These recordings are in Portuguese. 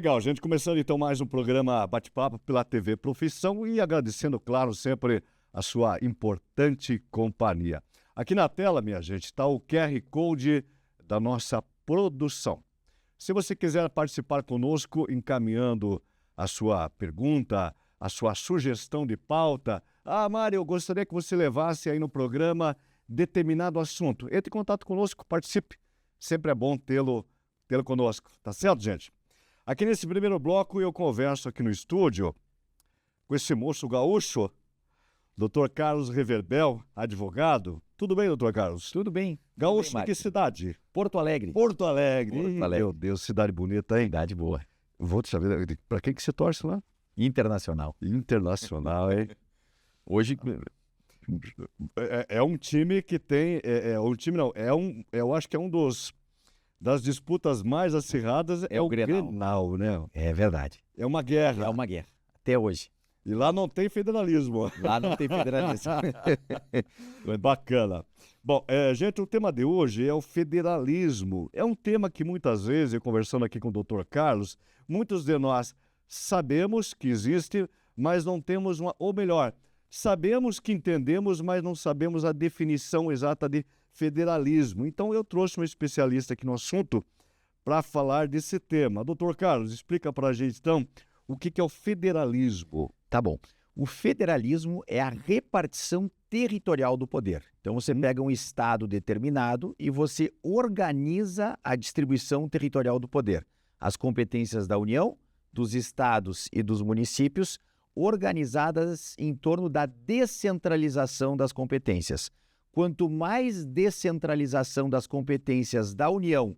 Legal, gente. Começando então mais um programa Bate-Papo pela TV Profissão e agradecendo, claro, sempre a sua importante companhia. Aqui na tela, minha gente, está o QR Code da nossa produção. Se você quiser participar conosco, encaminhando a sua pergunta, a sua sugestão de pauta. Ah, Mário, eu gostaria que você levasse aí no programa determinado assunto. Entre em contato conosco, participe. Sempre é bom tê-lo conosco. Tá certo, gente? Aqui nesse primeiro bloco eu converso aqui no estúdio com esse moço gaúcho, Dr. Carlos Reverbel, advogado. Tudo bem, Dr. Carlos? Tudo bem. Gaúcho bem, de que cidade? Porto Alegre. Porto Alegre. Porto Alegre. Meu Deus, cidade bonita, hein? Cidade boa. Vou te saber, para quem que você torce lá? Internacional. Internacional, hein? Hoje, É um time que tem... um time não, eu acho que é um das disputas mais acirradas é o Grenal, né? é verdade. É uma guerra. É uma guerra. Até hoje. E lá não tem federalismo. Lá não tem federalismo. Bacana. Bom, gente, o tema de hoje é o federalismo. É um tema que muitas vezes, eu conversando aqui com o Dr. Carlos, muitos de nós sabemos que existe, mas não temos ou melhor, sabemos que entendemos, mas não sabemos a definição exata de federalismo. Então eu trouxe um especialista aqui no assunto para falar desse tema. Dr. Carlos, explica para a gente então o que é o federalismo. Tá bom. O federalismo é a repartição territorial do poder. Então você pega um estado determinado e você organiza a distribuição territorial do poder. As competências da União, dos estados e dos municípios, organizadas em torno da descentralização das competências. Quanto mais descentralização das competências da União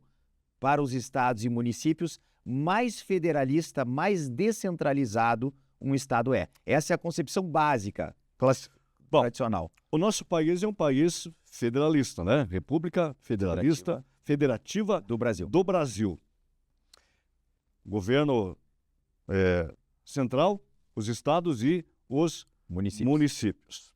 para os estados e municípios, mais federalista, mais descentralizado um estado é. Essa é a concepção básica, tradicional. O nosso país é um país federalista, né? República Federalista, Federativa do Brasil. Governo central, os estados e os municípios.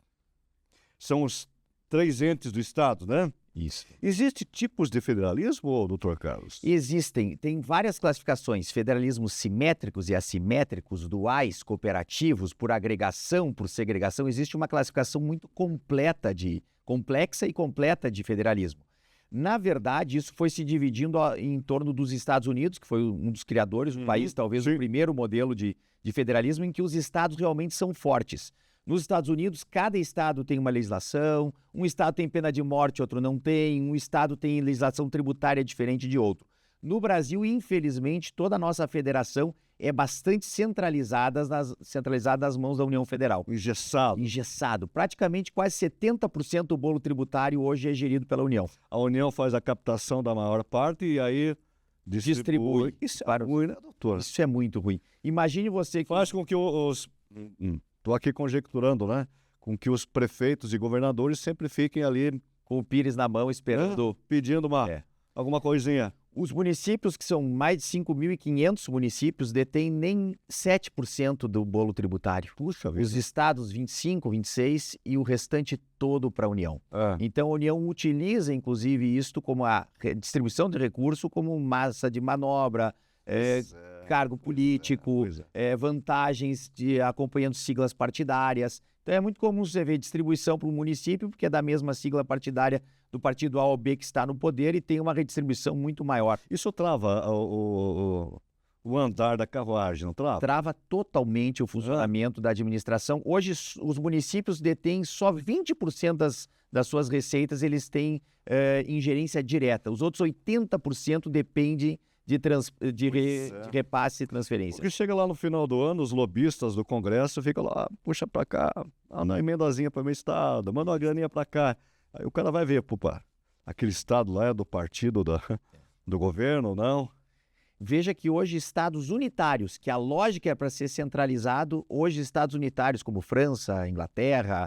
São os 3 entes do estado, né? Isso. Existem tipos de federalismo, doutor Carlos? Existem. Tem várias classificações. Federalismos simétricos e assimétricos, duais, cooperativos, por agregação, por segregação. Existe uma classificação muito complexa e completa de federalismo. Na verdade, isso foi se dividindo em torno dos Estados Unidos, que foi um dos criadores do país, talvez o primeiro modelo de federalismo em que os estados realmente são fortes. Nos Estados Unidos, cada estado tem uma legislação, um estado tem pena de morte, outro não tem, um estado tem legislação tributária diferente de outro. No Brasil, infelizmente, toda a nossa federação é bastante centralizada nas mãos da União Federal. Engessado. Praticamente quase 70% do bolo tributário hoje é gerido pela União. A União faz a captação da maior parte e aí distribui. Isso é ruim, né, doutor? Isso é muito ruim. Imagine você que... Faz com que Estou aqui conjecturando, né? Com que os prefeitos e governadores sempre fiquem ali com o pires na mão esperando, pedindo alguma coisinha. Os municípios, que são mais de 5.500 municípios, detêm nem 7% do bolo tributário. Puxa vida. Os estados, 25%, 26% e o restante todo para a União. Então a União utiliza, inclusive, isto como a distribuição de recurso, como massa de manobra, cargo político, vantagens acompanhando siglas partidárias. Então é muito comum você ver distribuição para um município, porque é da mesma sigla partidária do partido A ou B que está no poder e tem uma redistribuição muito maior. Isso trava o andar da carruagem, não trava? Trava totalmente o funcionamento da administração. Hoje os municípios detêm só 20% das suas receitas, eles têm ingerência direta. Os outros 80% dependem de repasse e transferência. Porque chega lá no final do ano, os lobistas do Congresso ficam lá, puxa pra cá, manda uma emendazinha para meu estado, manda uma graninha pra cá. Aí o cara vai ver, aquele estado lá é do partido do governo, não? Veja que hoje estados unitários, que a lógica é para ser centralizado, hoje estados unitários como França, Inglaterra,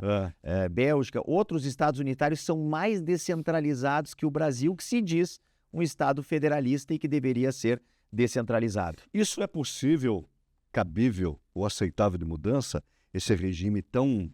Bélgica, outros estados unitários são mais descentralizados que o Brasil, que se diz um estado federalista e que deveria ser descentralizado. Isso é possível, cabível ou aceitável de mudança, esse regime tão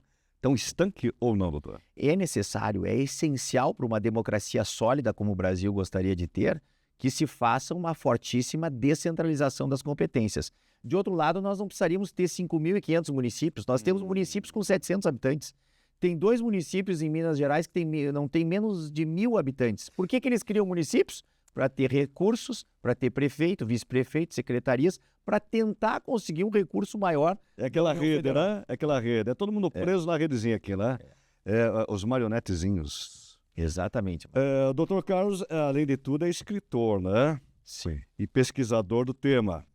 estanque ou não, doutor? É necessário, é essencial para uma democracia sólida como o Brasil gostaria de ter, que se faça uma fortíssima descentralização das competências. De outro lado, nós não precisaríamos ter 5.500 municípios, nós temos municípios com 700 habitantes. Tem 2 municípios em Minas Gerais que não tem menos de 1.000 habitantes. Por que eles criam municípios? Para ter recursos, para ter prefeito, vice-prefeito, secretarias, para tentar conseguir um recurso maior. É aquela rede, né? É aquela rede. É todo mundo preso na redezinha aqui, né? Os marionetezinhos. Exatamente. O Dr. Carlos, além de tudo, é escritor, né? Sim. E pesquisador do tema.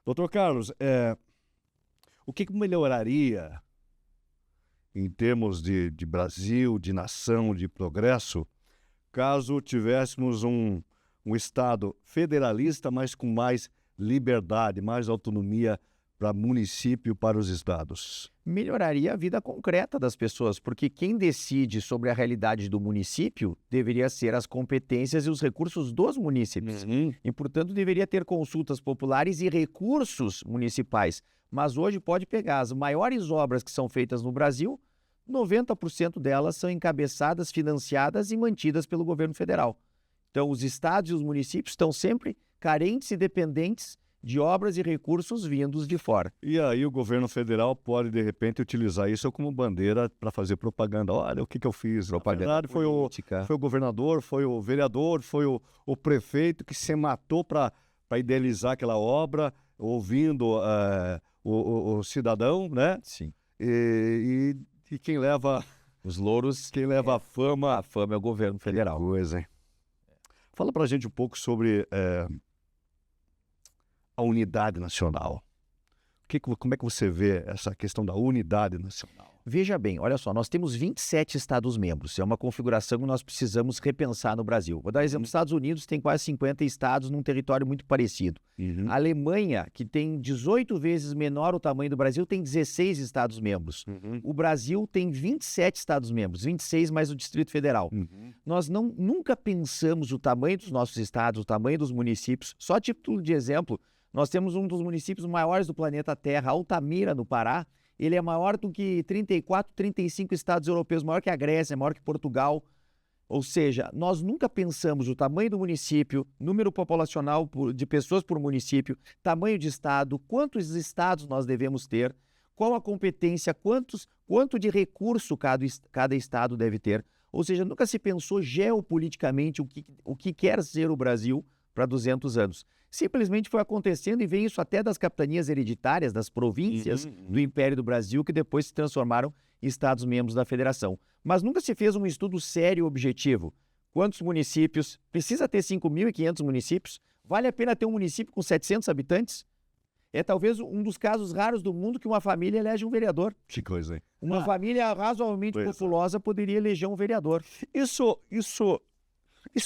Dr. Carlos, o que melhoraria em termos de Brasil, de nação, de progresso, caso tivéssemos um Estado federalista, mas com mais liberdade, mais autonomia para município, para os estados? Melhoraria a vida concreta das pessoas, porque quem decide sobre a realidade do município deveria ser as competências e os recursos dos munícipes. E, portanto, deveria ter consultas populares e recursos municipais. Mas hoje pode pegar as maiores obras que são feitas no Brasil, 90% delas são encabeçadas, financiadas e mantidas pelo governo federal. Então, os estados e os municípios estão sempre carentes e dependentes de obras e recursos vindos de fora. E aí o governo federal pode, de repente, utilizar isso como bandeira para fazer propaganda. Olha o que eu fiz. Propaganda Na verdade, foi o governador, foi o vereador, foi o prefeito que se matou para idealizar aquela obra, ouvindo o cidadão, né? Sim. E quem leva os louros, quem leva a fama é o governo federal. Que coisa, hein? Fala para a gente um pouco sobre a unidade nacional. Como é que você vê essa questão da unidade nacional? Veja bem, olha só, nós temos 27 Estados-membros. É uma configuração que nós precisamos repensar no Brasil. Vou dar um exemplo. Os Estados Unidos tem quase 50 estados num território muito parecido. A Alemanha, que tem 18 vezes menor o tamanho do Brasil, tem 16 Estados-membros. O Brasil tem 27 Estados-membros, 26 mais o Distrito Federal. Nós nunca pensamos o tamanho dos nossos estados, o tamanho dos municípios. Só a título de exemplo, nós temos um dos municípios maiores do planeta Terra, Altamira, no Pará. Ele é maior do que 34, 35 estados europeus, maior que a Grécia, maior que Portugal. Ou seja, nós nunca pensamos o tamanho do município, número populacional de pessoas por município, tamanho de estado, quantos estados nós devemos ter, qual a competência, quanto de recurso cada estado deve ter. Ou seja, nunca se pensou geopoliticamente o que quer ser o Brasil para 200 anos. Simplesmente foi acontecendo e vem isso até das capitanias hereditárias, das províncias do Império do Brasil, que depois se transformaram em Estados-membros da Federação. Mas nunca se fez um estudo sério e objetivo. Quantos municípios? Precisa ter 5.500 municípios? Vale a pena ter um município com 700 habitantes? É talvez um dos casos raros do mundo que uma família elege um vereador. Que coisa, hein? Uma família razoavelmente populosa poderia eleger um vereador. Isso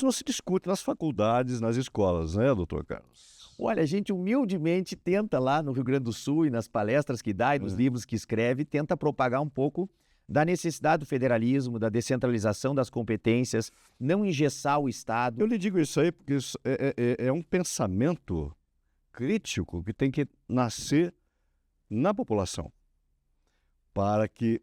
não se discute nas faculdades, nas escolas, né, doutor Carlos? Olha, a gente humildemente tenta lá no Rio Grande do Sul e nas palestras que dá e nos livros que escreve, tenta propagar um pouco da necessidade do federalismo, da descentralização das competências, não engessar o Estado. Eu lhe digo isso aí porque isso é um pensamento crítico que tem que nascer na população para que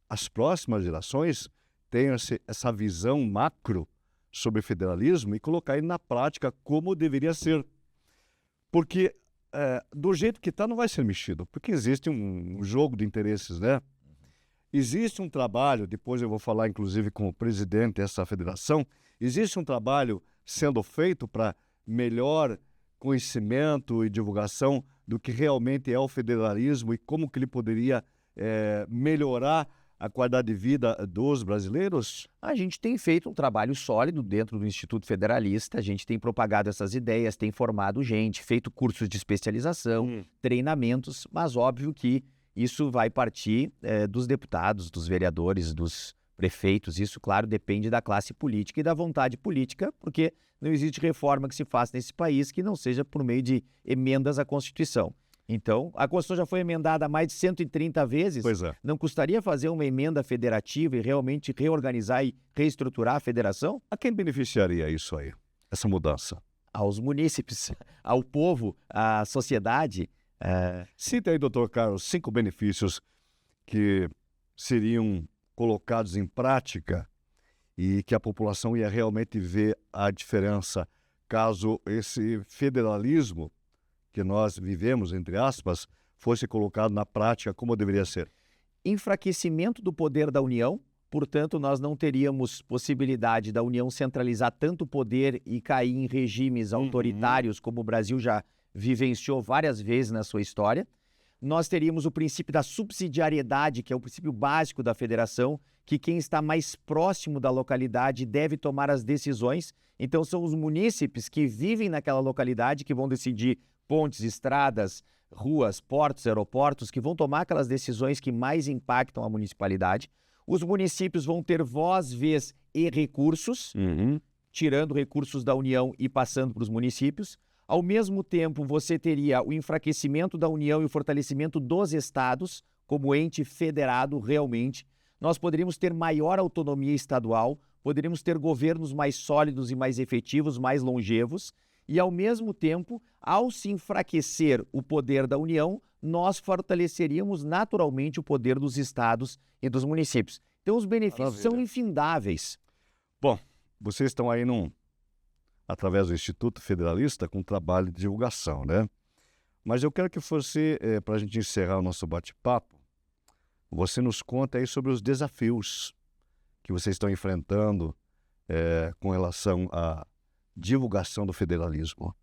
as próximas gerações tenham essa visão macro sobre federalismo e colocar ele na prática como deveria ser. Porque do jeito que está não vai ser mexido, porque existe um jogo de interesses, né? Existe um trabalho, depois eu vou falar inclusive com o presidente dessa federação, existe um trabalho sendo feito para melhor conhecimento e divulgação do que realmente é o federalismo e como que ele poderia melhorar a qualidade de vida dos brasileiros? A gente tem feito um trabalho sólido dentro do Instituto Federalista, a gente tem propagado essas ideias, tem formado gente, feito cursos de especialização, treinamentos, mas óbvio que isso vai partir dos deputados, dos vereadores, dos prefeitos. Isso, claro, depende da classe política e da vontade política, porque não existe reforma que se faça nesse país que não seja por meio de emendas à Constituição. Então, a Constituição já foi emendada mais de 130 vezes. Pois é. Não custaria fazer uma emenda federativa e realmente reorganizar e reestruturar a federação? A quem beneficiaria isso aí, essa mudança? Aos munícipes, ao povo, à sociedade. Cita aí, doutor Carlos, 5 benefícios que seriam colocados em prática e que a população ia realmente ver a diferença caso esse federalismo que nós vivemos, entre aspas, fosse colocado na prática como deveria ser? Enfraquecimento do poder da União, portanto, nós não teríamos possibilidade da União centralizar tanto poder e cair em regimes autoritários, como o Brasil já vivenciou várias vezes na sua história. Nós teríamos o princípio da subsidiariedade, que é o princípio básico da federação, que quem está mais próximo da localidade deve tomar as decisões. Então, são os munícipes que vivem naquela localidade que vão decidir pontes, estradas, ruas, portos, aeroportos, que vão tomar aquelas decisões que mais impactam a municipalidade. Os municípios vão ter voz, vez e recursos, tirando recursos da União e passando para os municípios. Ao mesmo tempo, você teria o enfraquecimento da União e o fortalecimento dos estados como ente federado realmente. Nós poderíamos ter maior autonomia estadual, poderíamos ter governos mais sólidos e mais efetivos, mais longevos. E, ao mesmo tempo, ao se enfraquecer o poder da União, nós fortaleceríamos naturalmente o poder dos estados e dos municípios. Então, os benefícios são infindáveis. Bom, vocês estão aí através do Instituto Federalista com um trabalho de divulgação, né? Mas eu quero que você, para a gente encerrar o nosso bate-papo, você nos conta aí sobre os desafios que vocês estão enfrentando com relação à divulgação do federalismo.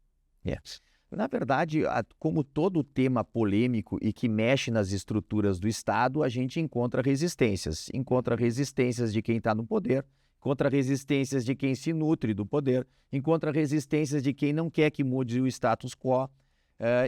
Na verdade, como todo tema polêmico e que mexe nas estruturas do Estado, a gente encontra resistências. Encontra resistências de quem está no poder, encontra resistências de quem se nutre do poder, encontra resistências de quem não quer que mude o status quo.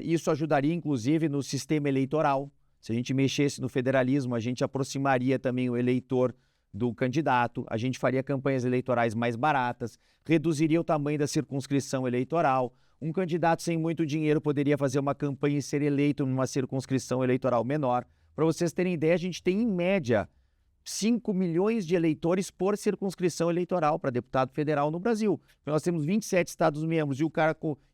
Isso ajudaria, inclusive, no sistema eleitoral. Se a gente mexesse no federalismo, a gente aproximaria também o eleitor do candidato, a gente faria campanhas eleitorais mais baratas, reduziria o tamanho da circunscrição eleitoral. Um candidato sem muito dinheiro poderia fazer uma campanha e ser eleito numa circunscrição eleitoral menor. Para vocês terem ideia, a gente tem, em média, 5 milhões de eleitores por circunscrição eleitoral para deputado federal no Brasil. Nós temos 27 estados-membros e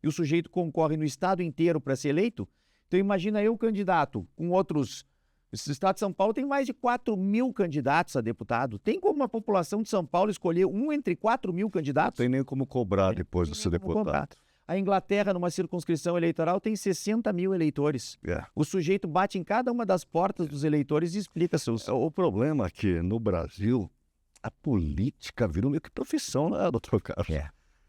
o sujeito concorre no estado inteiro para ser eleito. Então, imagina eu, candidato, com outros... O estado de São Paulo tem mais de 4 mil candidatos a deputado. Tem como a população de São Paulo escolher um entre 4 mil candidatos? Não tem nem como cobrar depois de ser deputado. A Inglaterra, numa circunscrição eleitoral, tem 60 mil eleitores. O sujeito bate em cada uma das portas dos eleitores e explica seus... O problema é que, no Brasil, a política virou meio que profissão, né, doutor Carlos?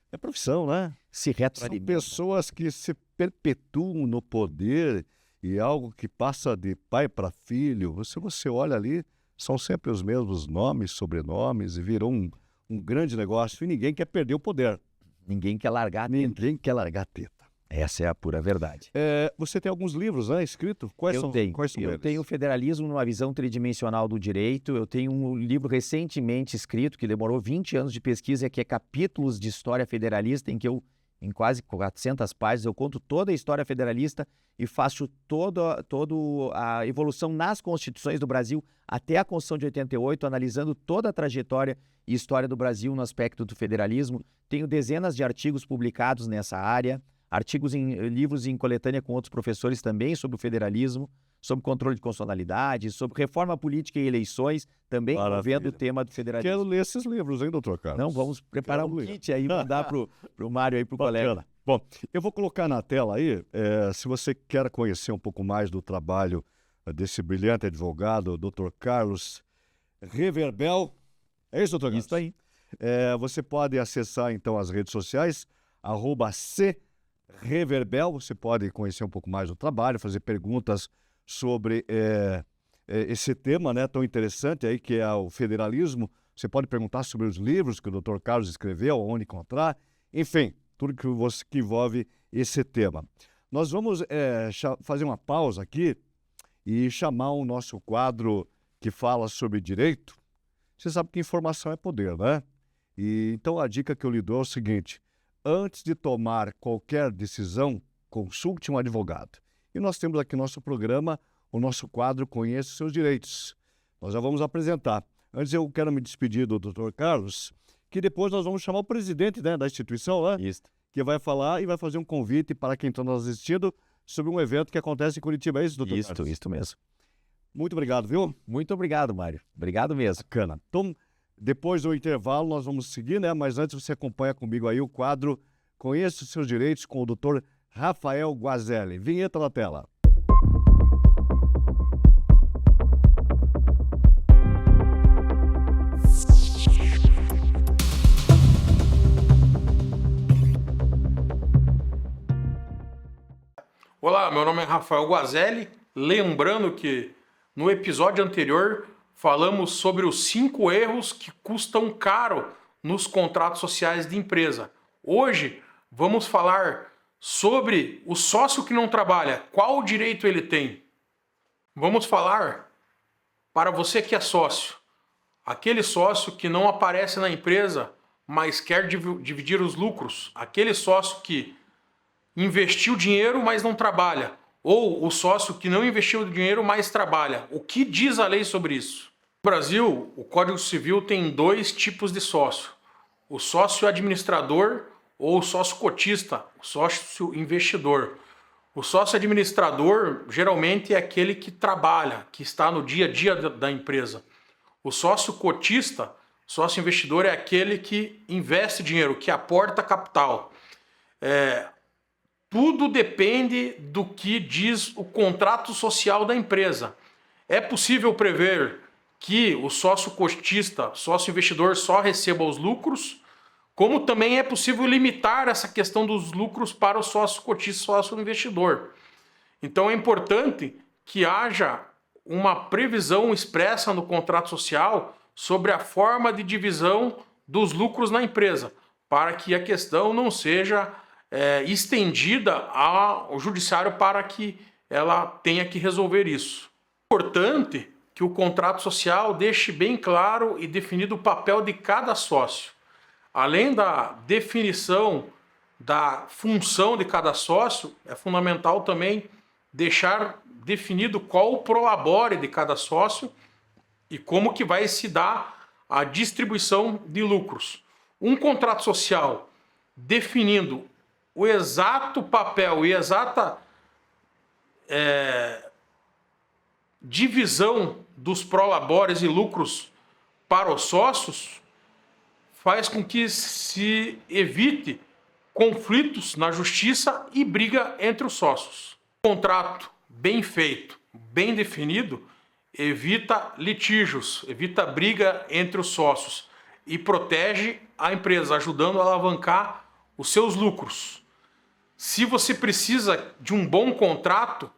É profissão, né? Se retroalimenta. São pessoas que se perpetuam no poder e algo que passa de pai para filho. Se você olha ali, são sempre os mesmos nomes, sobrenomes, e virou um grande negócio e ninguém quer perder o poder. Ninguém quer largar a teta. Ninguém quer largar a teta. Essa é a pura verdade. Você tem alguns livros, né, escritos? Quais são eles? Eu tenho o Federalismo numa visão tridimensional do direito. Eu tenho um livro recentemente escrito, que demorou 20 anos de pesquisa, que é Capítulos de História Federalista, em quase 400 páginas, eu conto toda a história federalista e faço toda a evolução nas constituições do Brasil até a Constituição de 88, analisando toda a trajetória e história do Brasil no aspecto do federalismo. Tenho dezenas de artigos publicados nessa área, livros em coletânea com outros professores também sobre o federalismo, sobre controle de constitucionalidade, sobre reforma política e eleições, também envolvendo o tema do federalismo. Quero ler esses livros, hein, doutor Carlos? Não, vamos preparar kit aí, mandar pro Mário aí, pro colega. Bom, eu vou colocar na tela aí, se você quer conhecer um pouco mais do trabalho desse brilhante advogado, doutor Carlos Reverbel. É isso, doutor Carlos? Isso aí. Você pode acessar, então, as redes sociais, @CReverbel. Você pode conhecer um pouco mais do trabalho, fazer perguntas sobre esse tema, né, tão interessante aí, que é o federalismo. Você pode perguntar sobre os livros que o Dr. Carlos escreveu, onde encontrar, enfim, tudo que envolve esse tema. Nós vamos fazer uma pausa aqui e chamar o nosso quadro que fala sobre direito. Você sabe que informação é poder, né? Então a dica que eu lhe dou é o seguinte: antes de tomar qualquer decisão, consulte um advogado. E nós temos aqui no nosso programa o nosso quadro Conheça os Seus Direitos. Nós já vamos apresentar. Antes eu quero me despedir do Dr. Carlos, que depois nós vamos chamar o presidente, né, da instituição, né? Isso. Que vai falar e vai fazer um convite para quem está nos assistindo sobre um evento que acontece em Curitiba. É isso, doutor Carlos? Isso mesmo. Muito obrigado, viu? Muito obrigado, Mário. Obrigado mesmo. Bacana. Então, depois do intervalo, nós vamos seguir, né? Mas antes você acompanha comigo aí o quadro Conheça os seus direitos com o Dr. Rafael Guazelli. Vinheta na tela. Olá, meu nome é Rafael Guazelli. Lembrando que no episódio anterior falamos sobre os 5 erros que custam caro nos contratos sociais de empresa. Hoje vamos falar sobre o sócio que não trabalha, qual direito ele tem. Vamos falar para você que é sócio, aquele sócio que não aparece na empresa, mas quer dividir os lucros, aquele sócio que investiu dinheiro, mas não trabalha, ou o sócio que não investiu dinheiro, mas trabalha. O que diz a lei sobre isso? No Brasil, o Código Civil tem 2 tipos de sócio: o sócio administrador ou o sócio cotista, o sócio investidor. O sócio administrador geralmente é aquele que trabalha, que está no dia a dia da empresa. O sócio cotista, sócio investidor, é aquele que investe dinheiro, que aporta capital. Tudo depende do que diz o contrato social da empresa. É possível prever que o sócio cotista, sócio investidor, só receba os lucros, como também é possível limitar essa questão dos lucros para o sócio cotista e sócio investidor. Então é importante que haja uma previsão expressa no contrato social sobre a forma de divisão dos lucros na empresa, para que a questão não seja estendida ao judiciário para que ela tenha que resolver isso. É importante que o contrato social deixe bem claro e definido o papel de cada sócio. Além da definição da função de cada sócio, é fundamental também deixar definido qual o prolabore de cada sócio e como que vai se dar a distribuição de lucros. Um contrato social definindo o exato papel e exata divisão dos prolabores e lucros para os sócios faz com que se evite conflitos na justiça e briga entre os sócios. Um contrato bem feito, bem definido, evita litígios, evita briga entre os sócios e protege a empresa, ajudando a alavancar os seus lucros. Se você precisa de um bom contrato,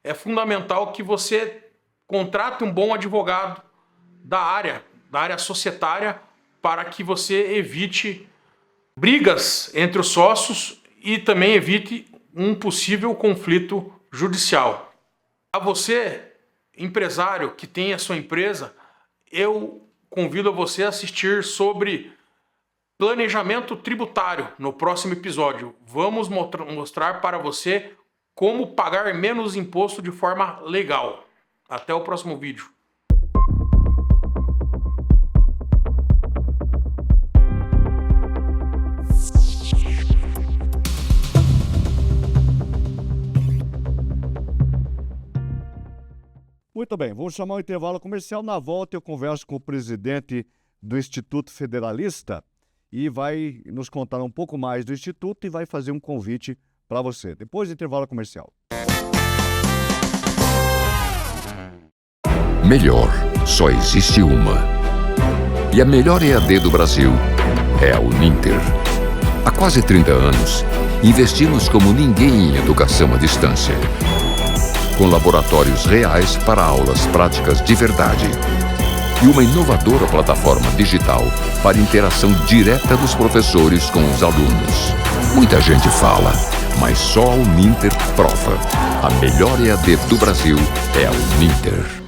é fundamental que você contrate um bom advogado da área societária, para que você evite brigas entre os sócios e também evite um possível conflito judicial. A você, empresário que tem a sua empresa, eu convido a você a assistir sobre planejamento tributário no próximo episódio. Vamos mostrar para você como pagar menos imposto de forma legal. Até o próximo vídeo. Muito bem, vamos chamar o intervalo comercial. Na volta eu converso com o presidente do Instituto Federalista e vai nos contar um pouco mais do Instituto e vai fazer um convite para você. Depois do intervalo comercial. Melhor só existe uma. E a melhor EAD do Brasil é a Uninter. Há quase 30 anos, investimos como ninguém em educação à distância. Com laboratórios reais para aulas práticas de verdade. E uma inovadora plataforma digital para interação direta dos professores com os alunos. Muita gente fala, mas só a Uninter prova. A melhor EAD do Brasil é a Uninter.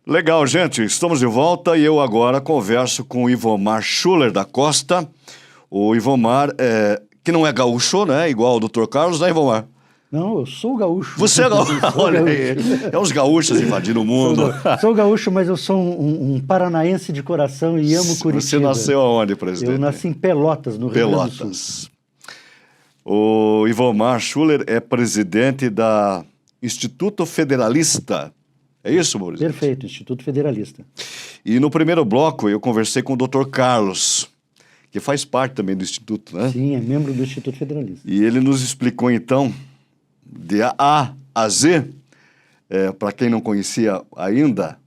Legal, gente. Estamos de volta e eu agora converso com o Ivomar Schuller da Costa. O Ivomar, que não é gaúcho, né? Igual o Dr. Carlos, né, Ivomar? Não, eu sou gaúcho. Você é gaúcho? Olha aí, é os gaúchos invadindo o mundo. Sou gaúcho, mas eu sou um paranaense de coração e amo Curitiba. Você nasceu aonde, presidente? Eu nasci em Pelotas, no Rio Grande do Sul. Pelotas. O Ivomar Schuller é presidente da Instituto Federalista. É isso, Maurício? Perfeito, Instituto Federalista. E no primeiro bloco eu conversei com o Dr. Carlos, que faz parte também do Instituto, né? Sim, é membro do Instituto Federalista. E ele nos explicou, então, de A a Z, para quem não conhecia ainda,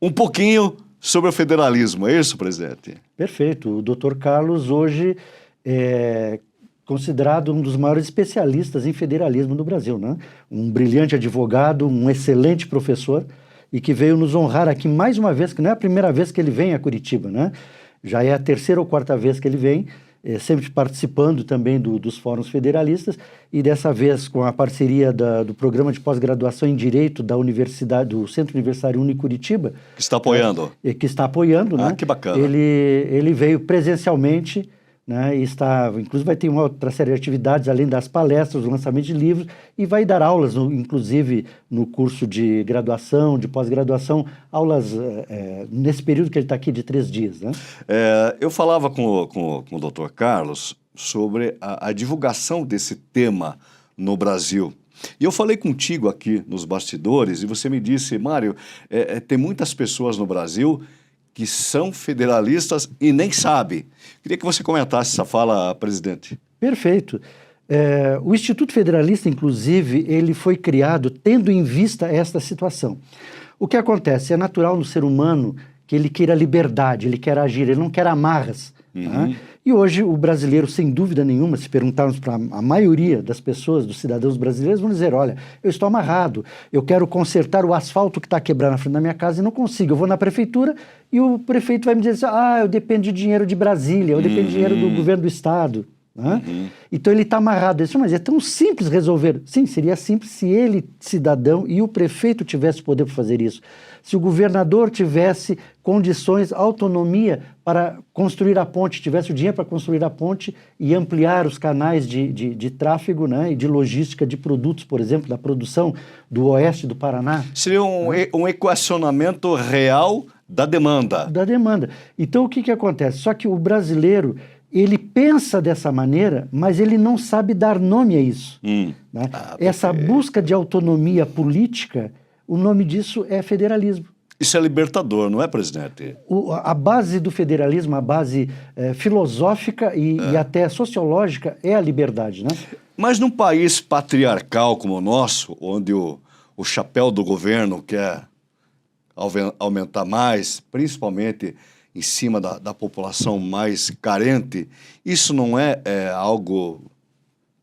um pouquinho sobre o federalismo. É isso, presidente? Perfeito. O Dr. Carlos hoje é considerado um dos maiores especialistas em federalismo no Brasil, né? Um brilhante advogado, um excelente professor e que veio nos honrar aqui mais uma vez, que não é a primeira vez que ele vem a Curitiba, né? Já é a terceira ou quarta vez que ele vem, sempre participando também dos fóruns federalistas e dessa vez com a parceria do programa de pós-graduação em Direito da Universidade, do Centro Universitário Unicuritiba. Que está apoiando. Que está apoiando, né? Que bacana. Ele veio presencialmente, né, e inclusive vai ter uma outra série de atividades, além das palestras, o lançamento de livros, e vai dar aulas, inclusive no curso de graduação, de pós-graduação, aulas nesse período que ele está aqui de 3 dias. Né? Eu falava com o Dr. Carlos sobre a divulgação desse tema no Brasil. E eu falei contigo aqui nos bastidores, e você me disse, Mário, tem muitas pessoas no Brasil que são federalistas e nem sabem. Queria que você comentasse essa fala, presidente. Perfeito. O Instituto Federalista, inclusive, ele foi criado tendo em vista esta situação. O que acontece? É natural no ser humano que ele queira liberdade, ele quer agir, ele não quer amarras. Né? E hoje o brasileiro, sem dúvida nenhuma, se perguntarmos para a maioria das pessoas, dos cidadãos brasileiros, vão dizer, olha, eu estou amarrado, eu quero consertar o asfalto que está quebrado na frente da minha casa e não consigo. Eu vou na prefeitura e o prefeito vai me dizer, eu dependo de dinheiro de Brasília, eu dependo de dinheiro do governo do estado. Né? Então ele está amarrado. Mas é tão simples resolver. Sim, seria simples se ele, cidadão, e o prefeito tivesse poder para fazer isso. Se o governador tivesse condições, autonomia para construir a ponte, tivesse o dinheiro para construir a ponte e ampliar os canais de tráfego, né, e de logística de produtos, por exemplo, da produção do oeste do Paraná. Seria um equacionamento real da demanda. Da demanda. Então o que acontece? Só que o brasileiro, ele pensa dessa maneira, mas ele não sabe dar nome a isso. Né? Essa busca de autonomia política, o nome disso é federalismo. Isso é libertador, não é, presidente? A base do federalismo, a base filosófica e até sociológica é a liberdade, né? Mas num país patriarcal como o nosso, onde o chapéu do governo quer aumentar mais, principalmente em cima da população mais carente, isso não é algo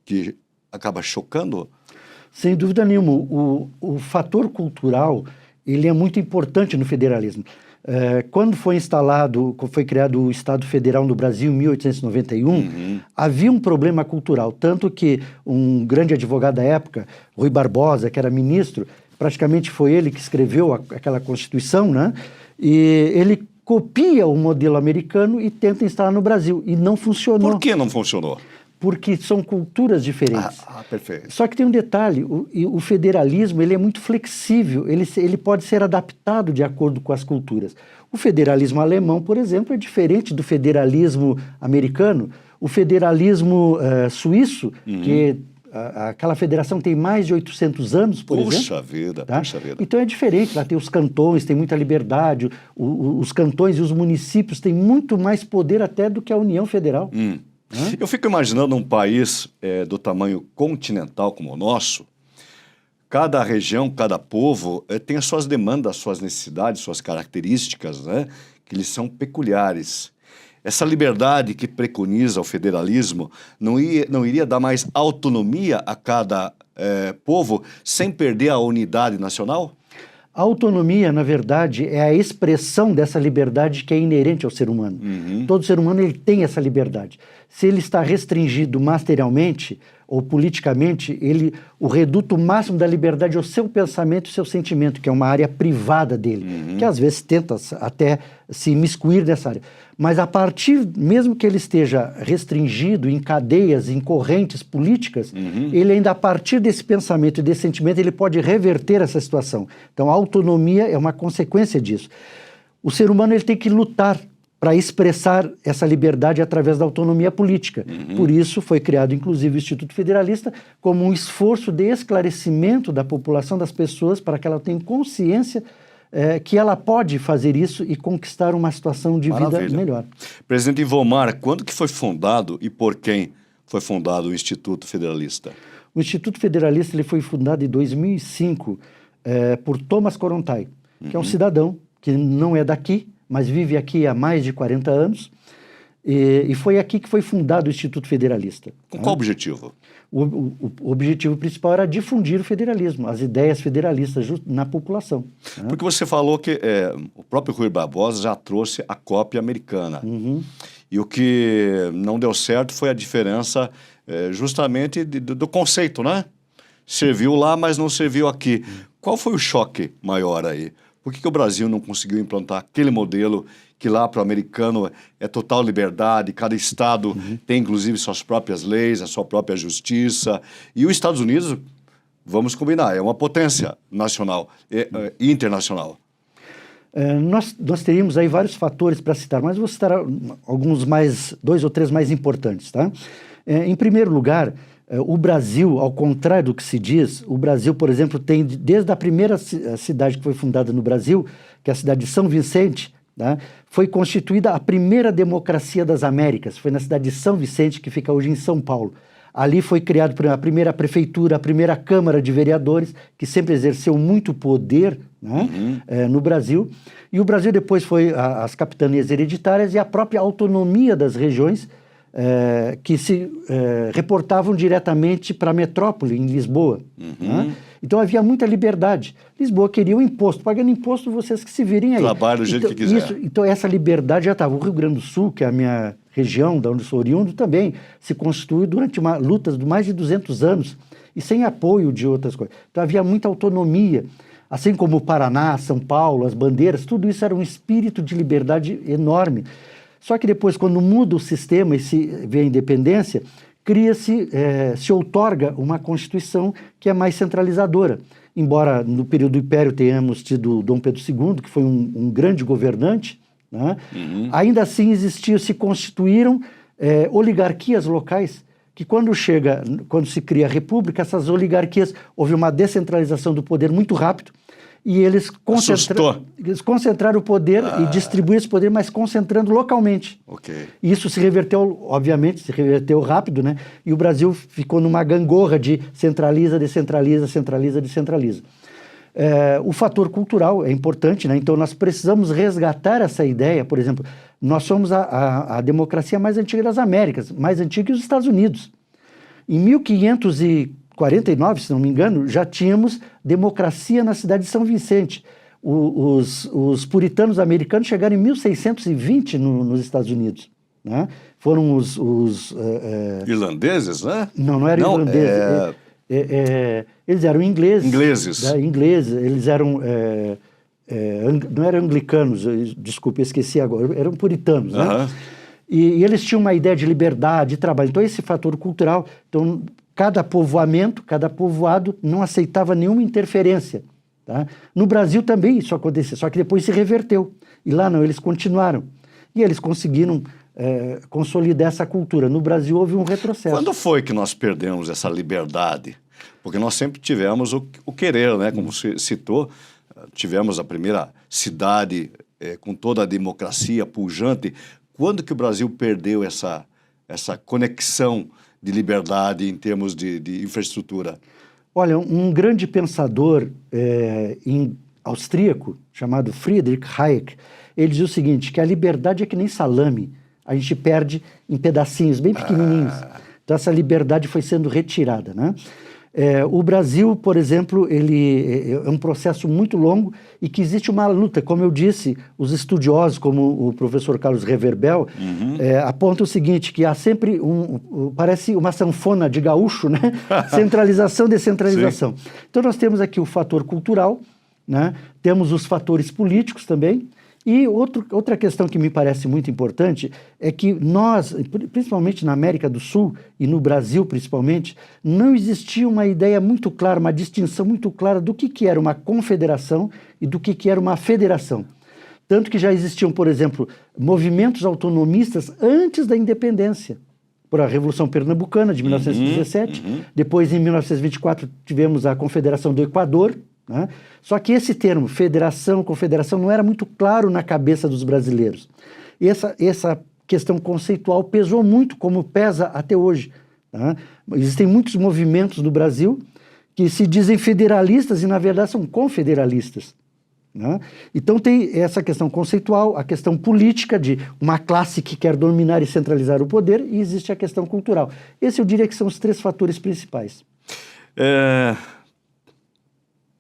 que acaba chocando? Sem dúvida nenhuma. O fator cultural, ele é muito importante no federalismo. Quando foi criado o Estado Federal no Brasil em 1891, havia um problema cultural, tanto que um grande advogado da época, Rui Barbosa, que era ministro, praticamente foi ele que escreveu aquela Constituição, né? E ele copia o modelo americano e tenta instalar no Brasil, e não funcionou. Por que não funcionou? Porque são culturas diferentes. Perfeito. Só que tem um detalhe, o federalismo ele é muito flexível, ele pode ser adaptado de acordo com as culturas. O federalismo alemão, por exemplo, é diferente do federalismo americano. O federalismo suíço, que aquela federação tem mais de 800 anos, por exemplo. Puxa vida. Então é diferente, lá tem os cantões, tem muita liberdade, os cantões e os municípios têm muito mais poder até do que a União Federal. Eu fico imaginando um país do tamanho continental como o nosso, cada região, cada povo tem as suas demandas, suas necessidades, suas características, né, que lhes são peculiares. Essa liberdade que preconiza o federalismo não iria dar mais autonomia a cada povo sem perder a unidade nacional? A autonomia, na verdade, é a expressão dessa liberdade que é inerente ao ser humano. Todo ser humano ele tem essa liberdade. se ele está restringido materialmente ou politicamente, o reduto máximo da liberdade é o seu pensamento e o seu sentimento, que é uma área privada dele, que às vezes tenta até se imiscuir nessa área. Mas a partir, mesmo que ele esteja restringido em cadeias, em correntes políticas, ele ainda a partir desse pensamento e desse sentimento, ele pode reverter essa situação. Então a autonomia é uma consequência disso. O ser humano ele tem que lutar para expressar essa liberdade através da autonomia política. Por isso foi criado, inclusive, o Instituto Federalista como um esforço de esclarecimento da população, das pessoas, para que ela tenha consciência que ela pode fazer isso e conquistar uma situação de vida melhor. Presidente Ivomar, quando que foi fundado e por quem foi fundado o Instituto Federalista? O Instituto Federalista ele foi fundado em 2005 por Thomas Korontai, que é um cidadão que não é daqui, mas vive aqui há mais de 40 anos, e foi aqui que foi fundado o Instituto Federalista. Com qual objetivo? O objetivo principal era difundir o federalismo, as ideias federalistas na população. Porque você falou que o próprio Rui Barbosa já trouxe a cópia americana. E o que não deu certo foi a diferença justamente do conceito, né? Serviu lá, mas não serviu aqui. Qual foi o choque maior aí? Por que o Brasil não conseguiu implantar aquele modelo que lá para o americano é total liberdade, cada estado tem inclusive suas próprias leis, a sua própria justiça, e os Estados Unidos, vamos combinar, é uma potência nacional e internacional. Nós teríamos aí vários fatores para citar, mas vou citar alguns dois ou três mais importantes, tá? Em primeiro lugar, o Brasil, ao contrário do que se diz, o Brasil, por exemplo, tem desde a primeira cidade que foi fundada no Brasil, que é a cidade de São Vicente, tá? Foi constituída a primeira democracia das Américas, foi na cidade de São Vicente, que fica hoje em São Paulo. Ali foi criada a primeira prefeitura, a primeira Câmara de Vereadores, que sempre exerceu muito poder, né, no Brasil. E o Brasil depois foi as capitanias hereditárias e a própria autonomia das regiões, que se reportavam diretamente para a metrópole, em Lisboa. Né? Então havia muita liberdade. Lisboa queria o imposto. Pagando imposto, vocês que se virem aí. Trabalho do jeito que quiser. Então essa liberdade já estava. O Rio Grande do Sul, que é a minha região, da onde sou oriundo, também se constituiu durante uma luta de mais de 200 anos e sem apoio de outras coisas. Então havia muita autonomia. Assim como o Paraná, São Paulo, as bandeiras, tudo isso era um espírito de liberdade enorme. Só que depois, quando muda o sistema e se vê a independência, se outorga uma Constituição que é mais centralizadora. Embora no período do Império tenhamos tido Dom Pedro II, que foi um grande governante, né? Ainda assim se constituíram oligarquias locais, que quando se cria a república, essas oligarquias, houve uma descentralização do poder muito rápido, e eles concentraram o poder e distribuíram esse poder, mas concentrando localmente. E isso se reverteu, obviamente, rápido, né? E o Brasil ficou numa gangorra de centraliza, descentraliza, centraliza, descentraliza. O fator cultural é importante, né? Então nós precisamos resgatar essa ideia. Por exemplo, nós somos a democracia mais antiga das Américas, mais antiga que os Estados Unidos. Em 1549, se não me engano, já tínhamos democracia na cidade de São Vicente. Os puritanos americanos chegaram em 1620 nos Estados Unidos. Né? Foram os irlandeses, né? Não eram irlandeses. Eles eram ingleses. Ingleses. Eles eram... não eram anglicanos, desculpe, esqueci agora. Eram puritanos, né? E eles tinham uma ideia de liberdade, de trabalho. Então, esse fator cultural... Então, cada povoado não aceitava nenhuma interferência. Tá? No Brasil também isso acontecia, só que depois se reverteu. E lá não, eles continuaram. E eles conseguiram consolidar essa cultura. No Brasil houve um retrocesso. Quando foi que nós perdemos essa liberdade? Porque nós sempre tivemos o querer, né? Como você citou, tivemos a primeira cidade com toda a democracia pujante. Quando que o Brasil perdeu essa conexão de liberdade em termos de infraestrutura? Olha, um grande pensador austríaco, chamado Friedrich Hayek, ele diz o seguinte, que a liberdade é que nem salame, a gente perde em pedacinhos bem pequenininhos. Então essa liberdade foi sendo retirada, né? O Brasil, por exemplo, ele é um processo muito longo e que existe uma luta. Como eu disse, os estudiosos, como o professor Carlos Reverbel, apontam o seguinte, que há sempre parece uma sanfona de gaúcho, né? Centralização, descentralização. Sim. Então nós temos aqui o fator cultural, né? Temos os fatores políticos também. E outra questão que me parece muito importante é que nós, principalmente na América do Sul e no Brasil principalmente, não existia uma ideia muito clara, uma distinção muito clara do que era uma confederação e do que era uma federação. Tanto que já existiam, por exemplo, movimentos autonomistas antes da independência. Por a Revolução Pernambucana de 1917, depois em 1924 tivemos a Confederação do Equador, né? Só que esse termo, federação, confederação, não era muito claro na cabeça dos brasileiros. E essa questão conceitual pesou muito, como pesa até hoje. Tá? Existem muitos movimentos no Brasil que se dizem federalistas e, na verdade, são confederalistas. Né? Então tem essa questão conceitual, a questão política de uma classe que quer dominar e centralizar o poder, e existe a questão cultural. Esse eu diria que são os 3 fatores principais.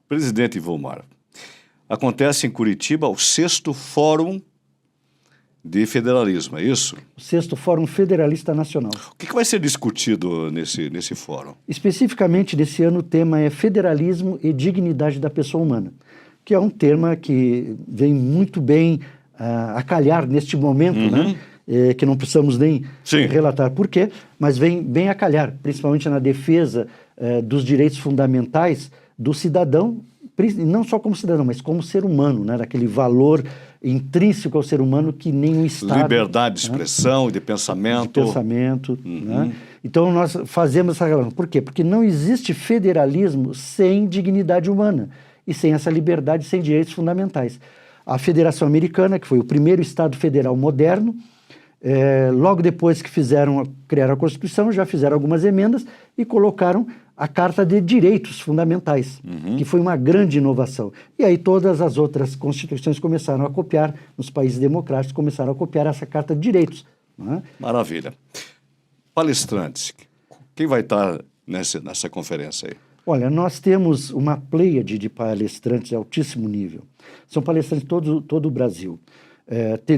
Presidente Volmar, acontece em Curitiba o 6º Fórum de Federalismo, é isso? O 6º Fórum Federalista Nacional. O que vai ser discutido nesse fórum? Especificamente, nesse ano, o tema é Federalismo e Dignidade da Pessoa Humana, que é um tema que vem muito bem a calhar neste momento, né? Que não precisamos nem relatar por quê, mas vem bem a calhar, principalmente na defesa dos direitos fundamentais do cidadão, não só como cidadão, mas como ser humano, né? Daquele valor intrínseco ao ser humano que nem o Estado... Liberdade de expressão, de pensamento. De pensamento, né? Então nós fazemos essa relação. Por quê? Porque não existe federalismo sem dignidade humana e sem essa liberdade, sem direitos fundamentais. A Federação Americana, que foi o primeiro Estado federal moderno, logo depois que criaram a Constituição, já fizeram algumas emendas e colocaram a Carta de Direitos Fundamentais, que foi uma grande inovação. E aí todas as outras constituições começaram a copiar, nos países democráticos começaram a copiar essa Carta de Direitos. Né? Maravilha. Palestrantes, quem vai estar nessa conferência aí? Olha, nós temos uma pleiade de palestrantes de altíssimo nível. São palestrantes de todo o Brasil.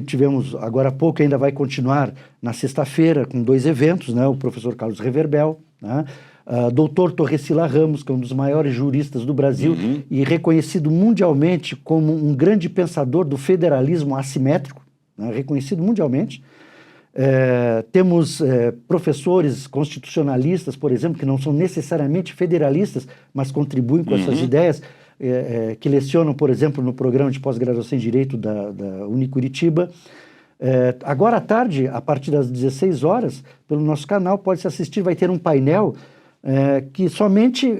Tivemos, agora há pouco, ainda vai continuar na sexta-feira, com 2 eventos, né? O professor Carlos Reverbel, né? Doutor Torrecila Ramos, que é um dos maiores juristas do Brasil e reconhecido mundialmente como um grande pensador do federalismo assimétrico, né? Reconhecido mundialmente. Temos professores constitucionalistas, por exemplo, que não são necessariamente federalistas, mas contribuem com as suas ideias, que lecionam, por exemplo, no programa de pós-graduação em Direito da Unicuritiba. Agora à tarde, a partir das 16 horas, pelo nosso canal, pode-se assistir, vai ter um painel que somente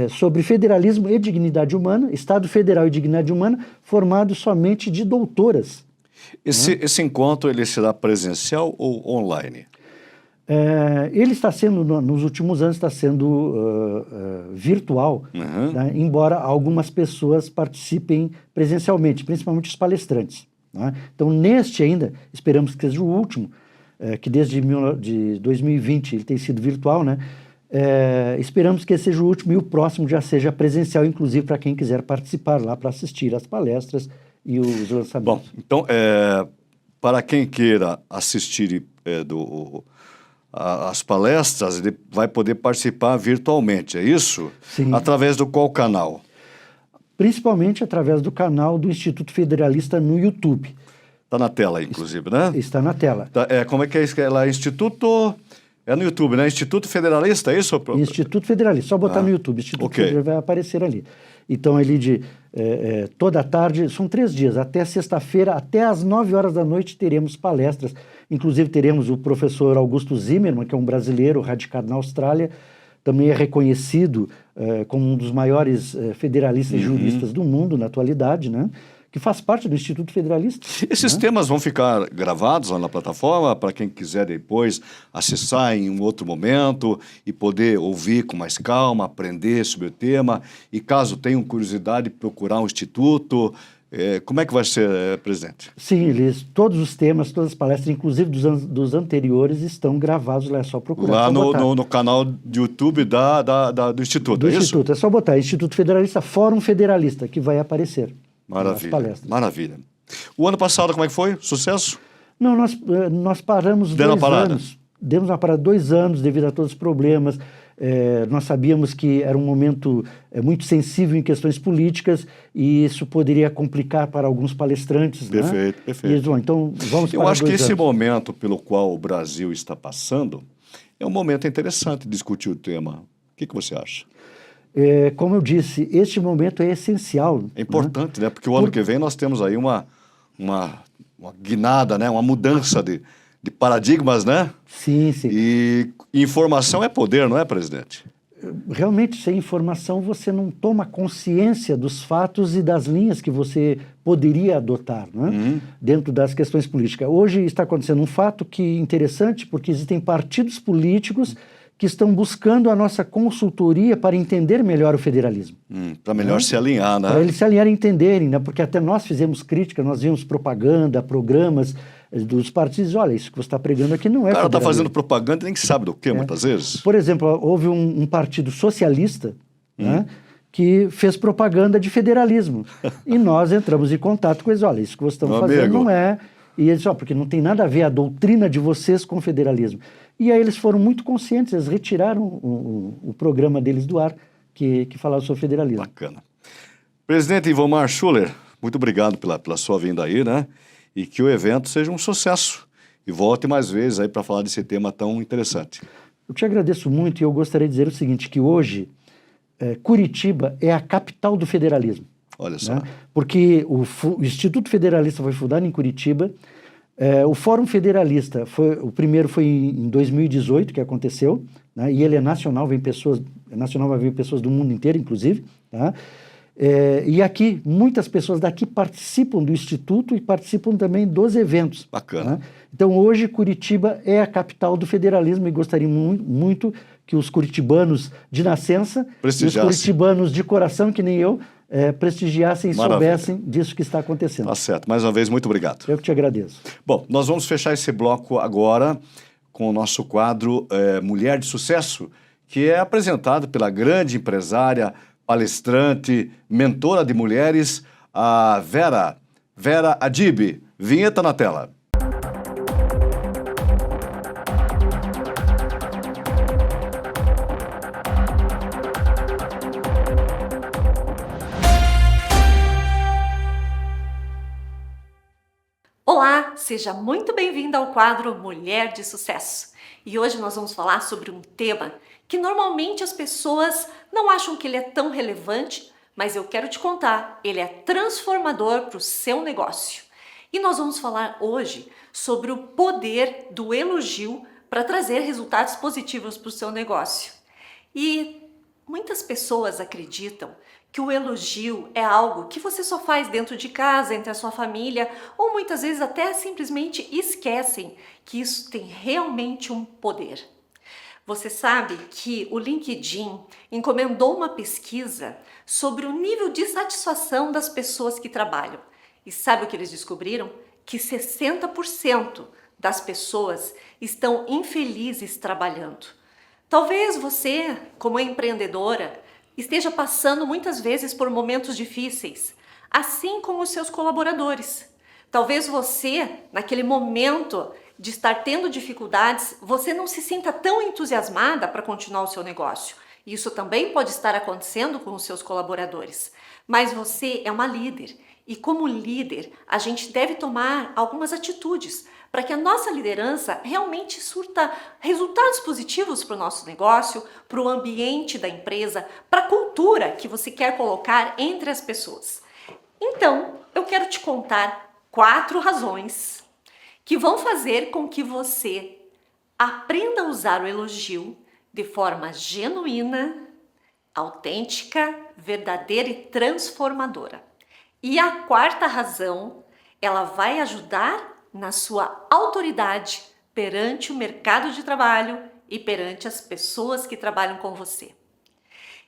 sobre federalismo e dignidade humana, Estado Federal e dignidade humana, formado somente de doutoras. Esse encontro ele será presencial ou online? Ele está sendo, nos últimos anos, está sendo virtual, né? Embora algumas pessoas participem presencialmente, principalmente os palestrantes. Né? Então, neste ainda, esperamos que seja o último, que desde 2020 ele tem sido virtual, né? Esperamos que esse seja o último e o próximo já seja presencial, inclusive para quem quiser participar lá para assistir às palestras e os lançamentos. Bom, então, para quem queira assistir as palestras, ele vai poder participar virtualmente, é isso? Sim. Através do qual canal? Principalmente através do canal do Instituto Federalista no YouTube. Está na tela, inclusive, né? Está na tela. Como é que é isso? Ela é Instituto... É no YouTube, né? Instituto Federalista, é isso? Instituto Federalista, só botar no YouTube, Instituto Federalista vai aparecer ali. Então, ali toda a tarde, são 3 dias, até sexta-feira, até às 9 horas da noite teremos palestras. Inclusive teremos o professor Augusto Zimmermann, que é um brasileiro radicado na Austrália, também é reconhecido como um dos maiores federalistas e juristas do mundo na atualidade, né? Que faz parte do Instituto Federalista. Esses temas vão ficar gravados lá na plataforma para quem quiser depois acessar em um outro momento e poder ouvir com mais calma, aprender sobre o tema. E caso tenham curiosidade, procurar um instituto, Como é que vai ser, presidente? Sim, todos os temas, todas as palestras, inclusive dos anteriores, estão gravados lá, é só procurar. Lá no no canal do YouTube do Instituto, do é Instituto, isso? é só botar Instituto Federalista, Fórum Federalista, que vai aparecer nas Maravilha, palestras. maravilha. O ano passado, como é que foi? Sucesso? Não, nós paramos Deram 2 uma parada? anos. Demos uma parada 2 anos devido a todos os problemas. Nós sabíamos que era um momento muito sensível em questões políticas e isso poderia complicar para alguns palestrantes. Perfeito, né? perfeito. E eles vão, então, vamos Eu para acho que 2 esse anos. momento pelo qual o Brasil está passando é um momento interessante de discutir o tema. O que você acha? Como eu disse, este momento é essencial. É importante, né? Porque o ano que vem nós temos aí uma guinada, né? Uma mudança de paradigmas, né? Sim, sim. E informação é poder, não é, presidente? Realmente, sem informação, você não toma consciência dos fatos e das linhas que você poderia adotar, né? Dentro das questões políticas. Hoje está acontecendo um fato que é interessante, porque existem partidos políticos que estão buscando a nossa consultoria para entender melhor o federalismo. Para melhor se alinhar, né? Para eles se alinharem e entenderem, né? Porque até nós fizemos crítica, nós vimos propaganda, programas dos partidos. Olha, isso que você está pregando aqui não é O cara está federalismo. fazendo propaganda e nem sabe do que, muitas vezes. Por exemplo, houve um partido socialista, né, que fez propaganda de federalismo. E nós entramos em contato com eles. Olha, isso que vocês estão Meu fazendo amigo. não é... E eles, porque não tem nada a ver a doutrina de vocês com o federalismo. E aí eles foram muito conscientes, eles retiraram o programa deles do ar, que falava sobre federalismo. Bacana. Presidente Ivomar Schuller, muito obrigado pela sua vinda aí, né? E que o evento seja um sucesso. E volte mais vezes aí para falar desse tema tão interessante. Eu te agradeço muito e eu gostaria de dizer o seguinte, que hoje Curitiba é a capital do federalismo. Olha só. Né? Porque o Instituto Federalista foi fundado em Curitiba, o Fórum Federalista, o primeiro foi em 2018 que aconteceu, né? E ele é nacional, vai vir pessoas do mundo inteiro, inclusive, tá? E aqui, muitas pessoas daqui participam do Instituto e participam também dos eventos. Bacana. Né? Então, hoje, Curitiba é a capital do federalismo e gostaria muito que os curitibanos de nascença e os curitibanos de coração, que nem eu, prestigiassem e soubessem disso que está acontecendo. Tá certo. Mais uma vez, muito obrigado. Eu que te agradeço. Bom, nós vamos fechar esse bloco agora com o nosso quadro Mulher de Sucesso, que é apresentado pela grande empresária, palestrante, mentora de mulheres, a Vera Adib. Vinheta na tela. Olá, seja muito bem-vinda ao quadro Mulher de Sucesso. E hoje nós vamos falar sobre um tema que normalmente as pessoas não acham que ele é tão relevante, mas eu quero te contar, ele é transformador para o seu negócio. E nós vamos falar hoje sobre o poder do elogio para trazer resultados positivos para o seu negócio. E muitas pessoas acreditam que o elogio é algo que você só faz dentro de casa, entre a sua família, ou muitas vezes até simplesmente esquecem que isso tem realmente um poder. Você sabe que o LinkedIn encomendou uma pesquisa sobre o nível de satisfação das pessoas que trabalham. E sabe o que eles descobriram? Que 60% das pessoas estão infelizes trabalhando. Talvez você, como empreendedora, esteja passando muitas vezes por momentos difíceis, assim como os seus colaboradores. Talvez você, naquele momento de estar tendo dificuldades, você não se sinta tão entusiasmada para continuar o seu negócio. Isso também pode estar acontecendo com os seus colaboradores. Mas você é uma líder e, como líder, a gente deve tomar algumas atitudes para que a nossa liderança realmente surta resultados positivos para o nosso negócio, para o ambiente da empresa, para a cultura que você quer colocar entre as pessoas. Então, eu quero te contar 4 razões que vão fazer com que você aprenda a usar o elogio de forma genuína, autêntica, verdadeira e transformadora. E a 4ª razão, ela vai ajudar na sua autoridade perante o mercado de trabalho e perante as pessoas que trabalham com você.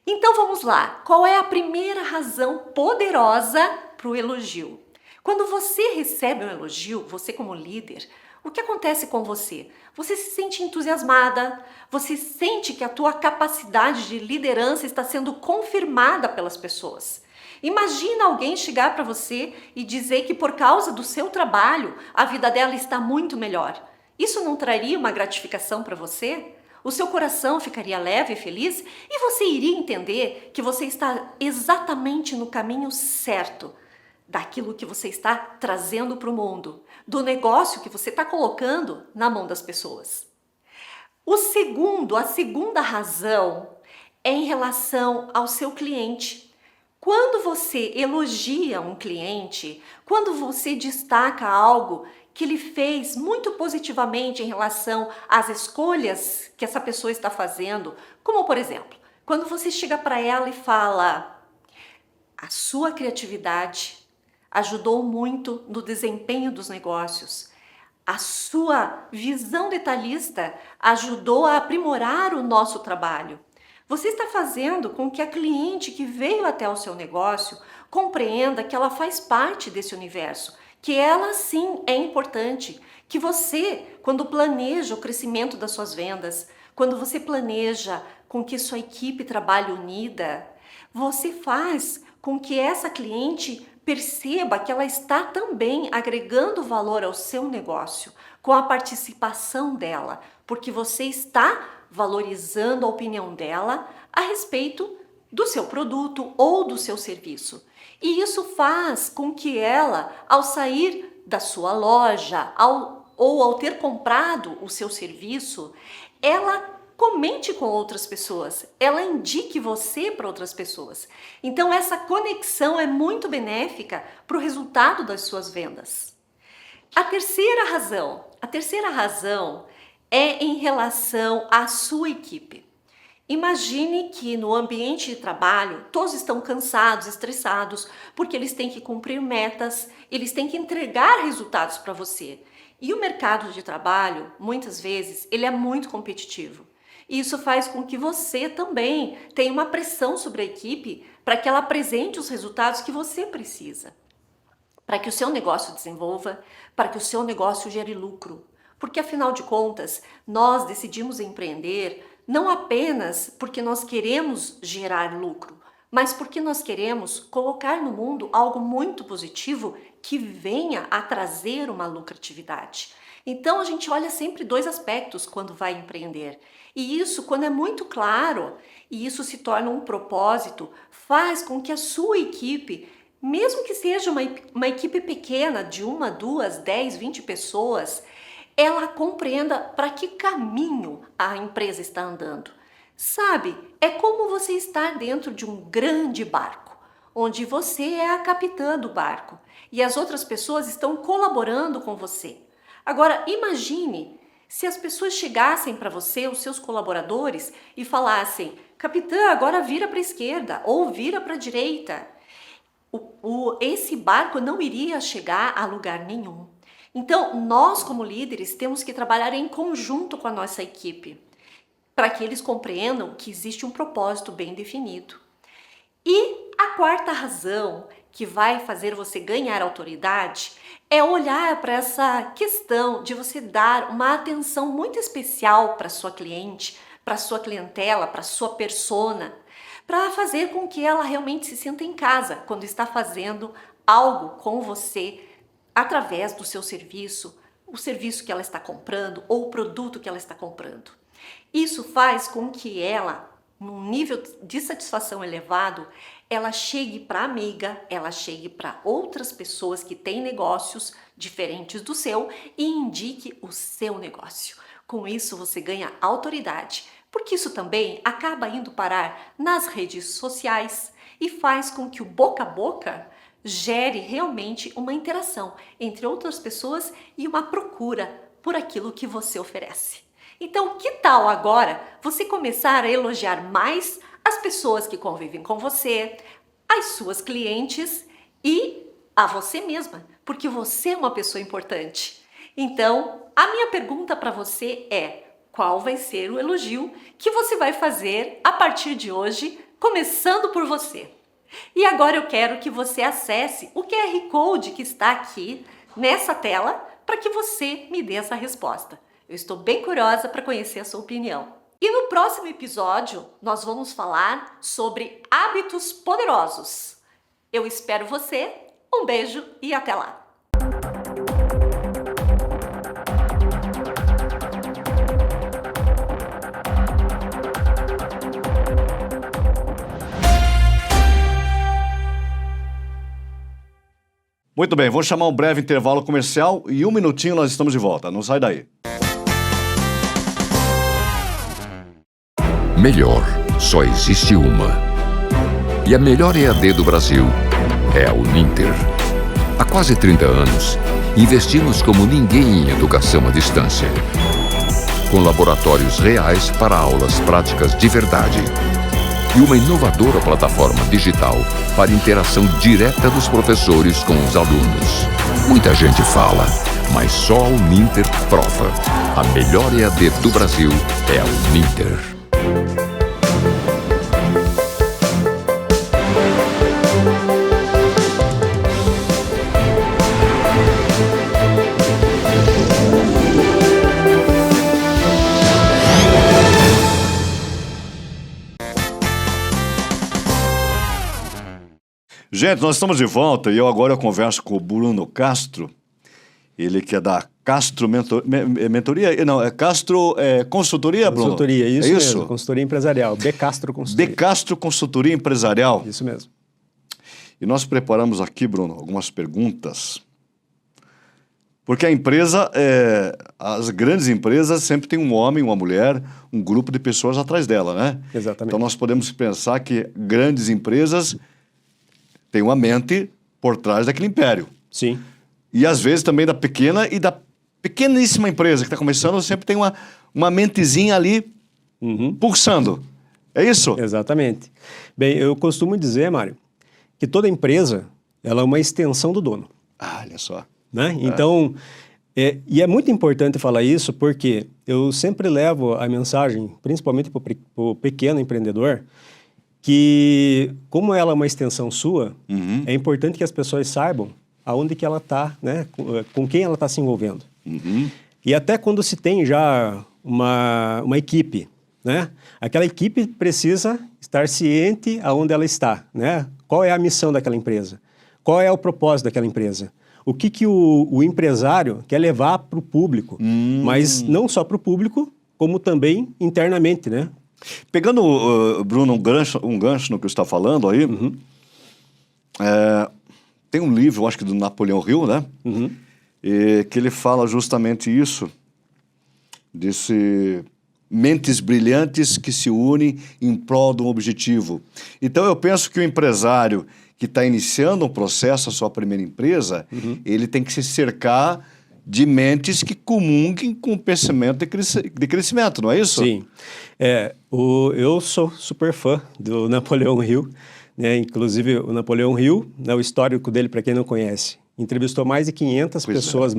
Então vamos lá, qual é a primeira razão poderosa para o elogio. Quando você recebe um elogio, você como líder, o que acontece com você? Você se sente entusiasmada, você sente que a tua capacidade de liderança está sendo confirmada pelas pessoas. Imagina alguém chegar para você e dizer que por causa do seu trabalho, a vida dela está muito melhor. Isso não traria uma gratificação para você? O seu coração ficaria leve e feliz e você iria entender que você está exatamente no caminho certo daquilo que você está trazendo para o mundo, do negócio que você está colocando na mão das pessoas. A segunda razão é em relação ao seu cliente. Quando você elogia um cliente, quando você destaca algo que ele fez muito positivamente em relação às escolhas que essa pessoa está fazendo, como por exemplo, quando você chega para ela e fala: a sua criatividade ajudou muito no desempenho dos negócios, a sua visão detalhista ajudou a aprimorar o nosso trabalho. Você está fazendo com que a cliente que veio até o seu negócio compreenda que ela faz parte desse universo, que ela sim é importante, que você, quando planeja o crescimento das suas vendas, quando você planeja com que sua equipe trabalhe unida, você faz com que essa cliente perceba que ela está também agregando valor ao seu negócio, com a participação dela, porque você está valorizando a opinião dela a respeito do seu produto ou do seu serviço. E isso faz com que ela, ao sair da sua loja, ao ter comprado o seu serviço, ela comente com outras pessoas, ela indique você para outras pessoas. Então essa conexão é muito benéfica para o resultado das suas vendas. A terceira razão é em relação à sua equipe. Imagine que no ambiente de trabalho todos estão cansados, estressados, porque eles têm que cumprir metas, eles têm que entregar resultados para você. E o mercado de trabalho, muitas vezes, ele é muito competitivo. E isso faz com que você também tenha uma pressão sobre a equipe para que ela apresente os resultados que você precisa. Para que o seu negócio desenvolva, para que o seu negócio gere lucro. Porque, afinal de contas, nós decidimos empreender não apenas porque nós queremos gerar lucro, mas porque nós queremos colocar no mundo algo muito positivo que venha a trazer uma lucratividade. Então a gente olha sempre dois aspectos quando vai empreender. E isso, quando é muito claro, e isso se torna um propósito, faz com que a sua equipe, mesmo que seja uma equipe pequena, de 1, 2, 10, 20 pessoas, ela compreenda para que caminho a empresa está andando. Sabe, é como você estar dentro de um grande barco, onde você é a capitã do barco e as outras pessoas estão colaborando com você. Agora, imagine se as pessoas chegassem para você, os seus colaboradores, e falassem: capitã, agora vira para a esquerda ou vira para a direita. Esse barco não iria chegar a lugar nenhum. Então, nós como líderes temos que trabalhar em conjunto com a nossa equipe, para que eles compreendam que existe um propósito bem definido. E a quarta razão que vai fazer você ganhar autoridade é olhar para essa questão de você dar uma atenção muito especial para sua cliente, para sua clientela, para sua persona, para fazer com que ela realmente se sinta em casa quando está fazendo algo com você através do seu serviço, o serviço que ela está comprando ou o produto que ela está comprando. Isso faz com que ela, num nível de satisfação elevado, ela chegue para a amiga, ela chegue para outras pessoas que têm negócios diferentes do seu e indique o seu negócio. Com isso você ganha autoridade, porque isso também acaba indo parar nas redes sociais e faz com que o boca a boca gere realmente uma interação entre outras pessoas e uma procura por aquilo que você oferece. Então, que tal agora você começar a elogiar mais as pessoas que convivem com você, as suas clientes e a você mesma, porque você é uma pessoa importante. Então, a minha pergunta para você é: qual vai ser o elogio que você vai fazer a partir de hoje, começando por você? E agora eu quero que você acesse o QR Code que está aqui nessa tela para que você me dê essa resposta. Eu estou bem curiosa para conhecer a sua opinião. E no próximo episódio, nós vamos falar sobre hábitos poderosos. Eu espero você, um beijo e até lá! Muito bem, vou chamar um breve intervalo comercial e 1 minutinho nós estamos de volta. Não sai daí. Melhor só existe uma. E a melhor EAD do Brasil é a Uninter. Há quase 30 anos, investimos como ninguém em educação à distância. Com laboratórios reais para aulas práticas de verdade. E uma inovadora plataforma digital para interação direta dos professores com os alunos. Muita gente fala, mas só a Uninter prova. A melhor EAD do Brasil é a Uninter. Gente, nós estamos de volta e eu converso com o Bruno Castro, ele que é da Castro Mentoria, não, é Castro Consultoria, Bruno? Consultoria, isso, é isso mesmo, consultoria empresarial, B Castro Consultoria. B Castro Consultoria Empresarial. Isso mesmo. E nós preparamos aqui, Bruno, algumas perguntas, porque a empresa, as grandes empresas sempre tem um homem, uma mulher, um grupo de pessoas atrás dela, né? Exatamente. Então nós podemos pensar que grandes empresas tem uma mente por trás daquele império. Sim. E às vezes também da pequena e da pequeníssima empresa que está começando, sempre tem uma mentezinha ali pulsando. É isso? Exatamente. Bem, eu costumo dizer, Mário, que toda empresa ela é uma extensão do dono. Ah, olha só. Né? Então, e é muito importante falar isso porque eu sempre levo a mensagem, principalmente para o pequeno empreendedor, que como ela é uma extensão sua, é importante que as pessoas saibam aonde que ela está, né? Com quem ela está se envolvendo. E até quando se tem já uma equipe, né? Aquela equipe precisa estar ciente aonde ela está, né? Qual é a missão daquela empresa? Qual é o propósito daquela empresa? O que o empresário quer levar para o público, mas não só para o público, como também internamente, né? Pegando, Bruno, um gancho no que você está falando aí, tem um livro, eu acho que do Napoleão Hill, né? Que ele fala justamente isso, desse mentes brilhantes que se unem em prol de um objetivo. Então eu penso que o empresário que está iniciando um processo, a sua primeira empresa, ele tem que se cercar de mentes que comunguem com o pensamento de crescimento, não é isso? Sim. Eu sou super fã do Napoleão Hill, né? Inclusive o Napoleão Hill, né, o histórico dele, para quem não conhece, entrevistou mais de 500 pessoas,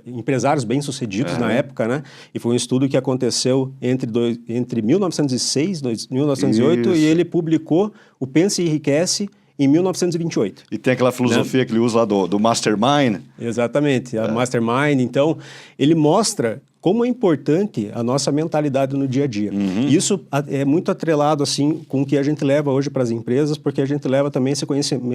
empresários bem-sucedidos na época, né? E foi um estudo que aconteceu entre 1906 e 1908 Isso. E ele publicou o Pense e Enriquece em 1928. E tem aquela filosofia que ele usa lá do Mastermind. Exatamente, a Mastermind. Então, ele mostra como é importante a nossa mentalidade no dia a dia. Isso é muito atrelado assim com o que a gente leva hoje para as empresas, porque a gente leva também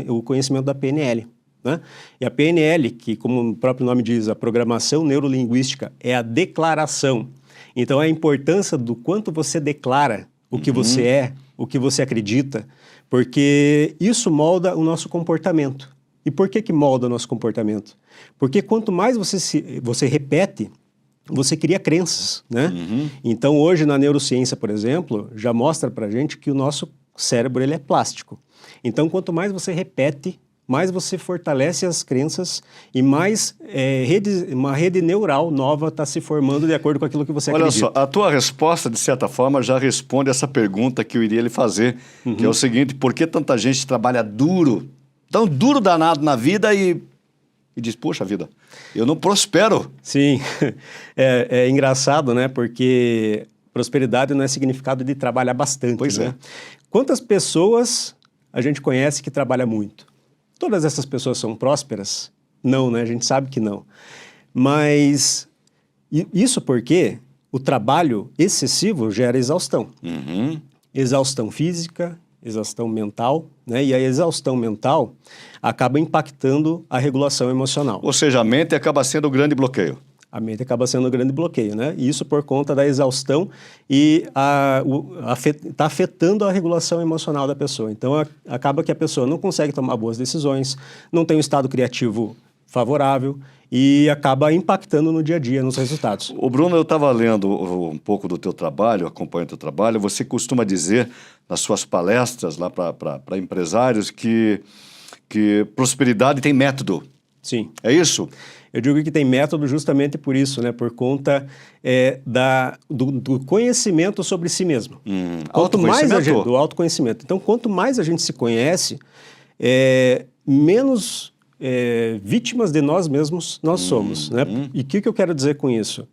o conhecimento da PNL. Né? E a PNL, que como o próprio nome diz, a programação neurolinguística, é a declaração. Então, a importância do quanto você declara o que você é, o que você acredita, porque isso molda o nosso comportamento. E por que molda o nosso comportamento? Porque quanto mais você repete, você cria crenças, né? Então, hoje na neurociência, por exemplo, já mostra pra gente que o nosso cérebro ele é plástico. Então, quanto mais você repete, mais você fortalece as crenças e mais uma rede neural nova está se formando de acordo com aquilo que você acredita. Olha só, a tua resposta, de certa forma, já responde essa pergunta que eu iria lhe fazer, que é o seguinte: por que tanta gente trabalha duro, tão duro danado na vida e diz, poxa vida, eu não prospero? Sim, é engraçado, né? Porque prosperidade não é significado de trabalhar bastante, Pois né? é. Quantas pessoas a gente conhece que trabalha muito. Todas essas pessoas são prósperas? Não, né? A gente sabe que não. Mas isso porque o trabalho excessivo gera exaustão. Exaustão física, exaustão mental, né? E a exaustão mental acaba impactando a regulação emocional. Ou seja, a mente acaba sendo o grande bloqueio. A mente acaba sendo o grande bloqueio, né? E isso por conta da exaustão e está afetando a regulação emocional da pessoa. Então, acaba que a pessoa não consegue tomar boas decisões, não tem um estado criativo favorável e acaba impactando no dia a dia, nos resultados. O Bruno, eu estava lendo um pouco do teu trabalho, acompanho o teu trabalho, você costuma dizer nas suas palestras lá para empresários que prosperidade tem método. Sim. É isso? Eu digo que tem método justamente por isso, né? Por conta do conhecimento sobre si mesmo. Quanto mais do autoconhecimento. Então, quanto mais a gente se conhece, menos vítimas de nós mesmos nós somos, né? E o que eu quero dizer com isso?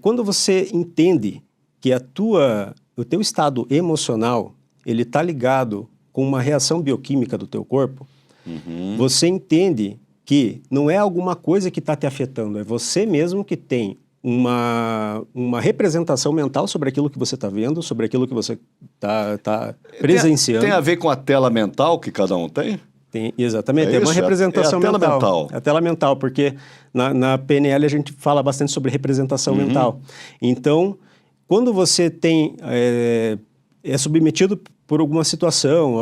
Quando você entende que o teu estado emocional ele está ligado com uma reação bioquímica do teu corpo, você entende que não é alguma coisa que está te afetando, é você mesmo que tem uma representação mental sobre aquilo que você está vendo, sobre aquilo que você está presenciando. Tem a ver com a tela mental que cada um tem? Tem, exatamente, é uma representação mental. É a tela mental. É a tela mental, porque na PNL a gente fala bastante sobre representação mental. Então, quando você é submetido por alguma situação,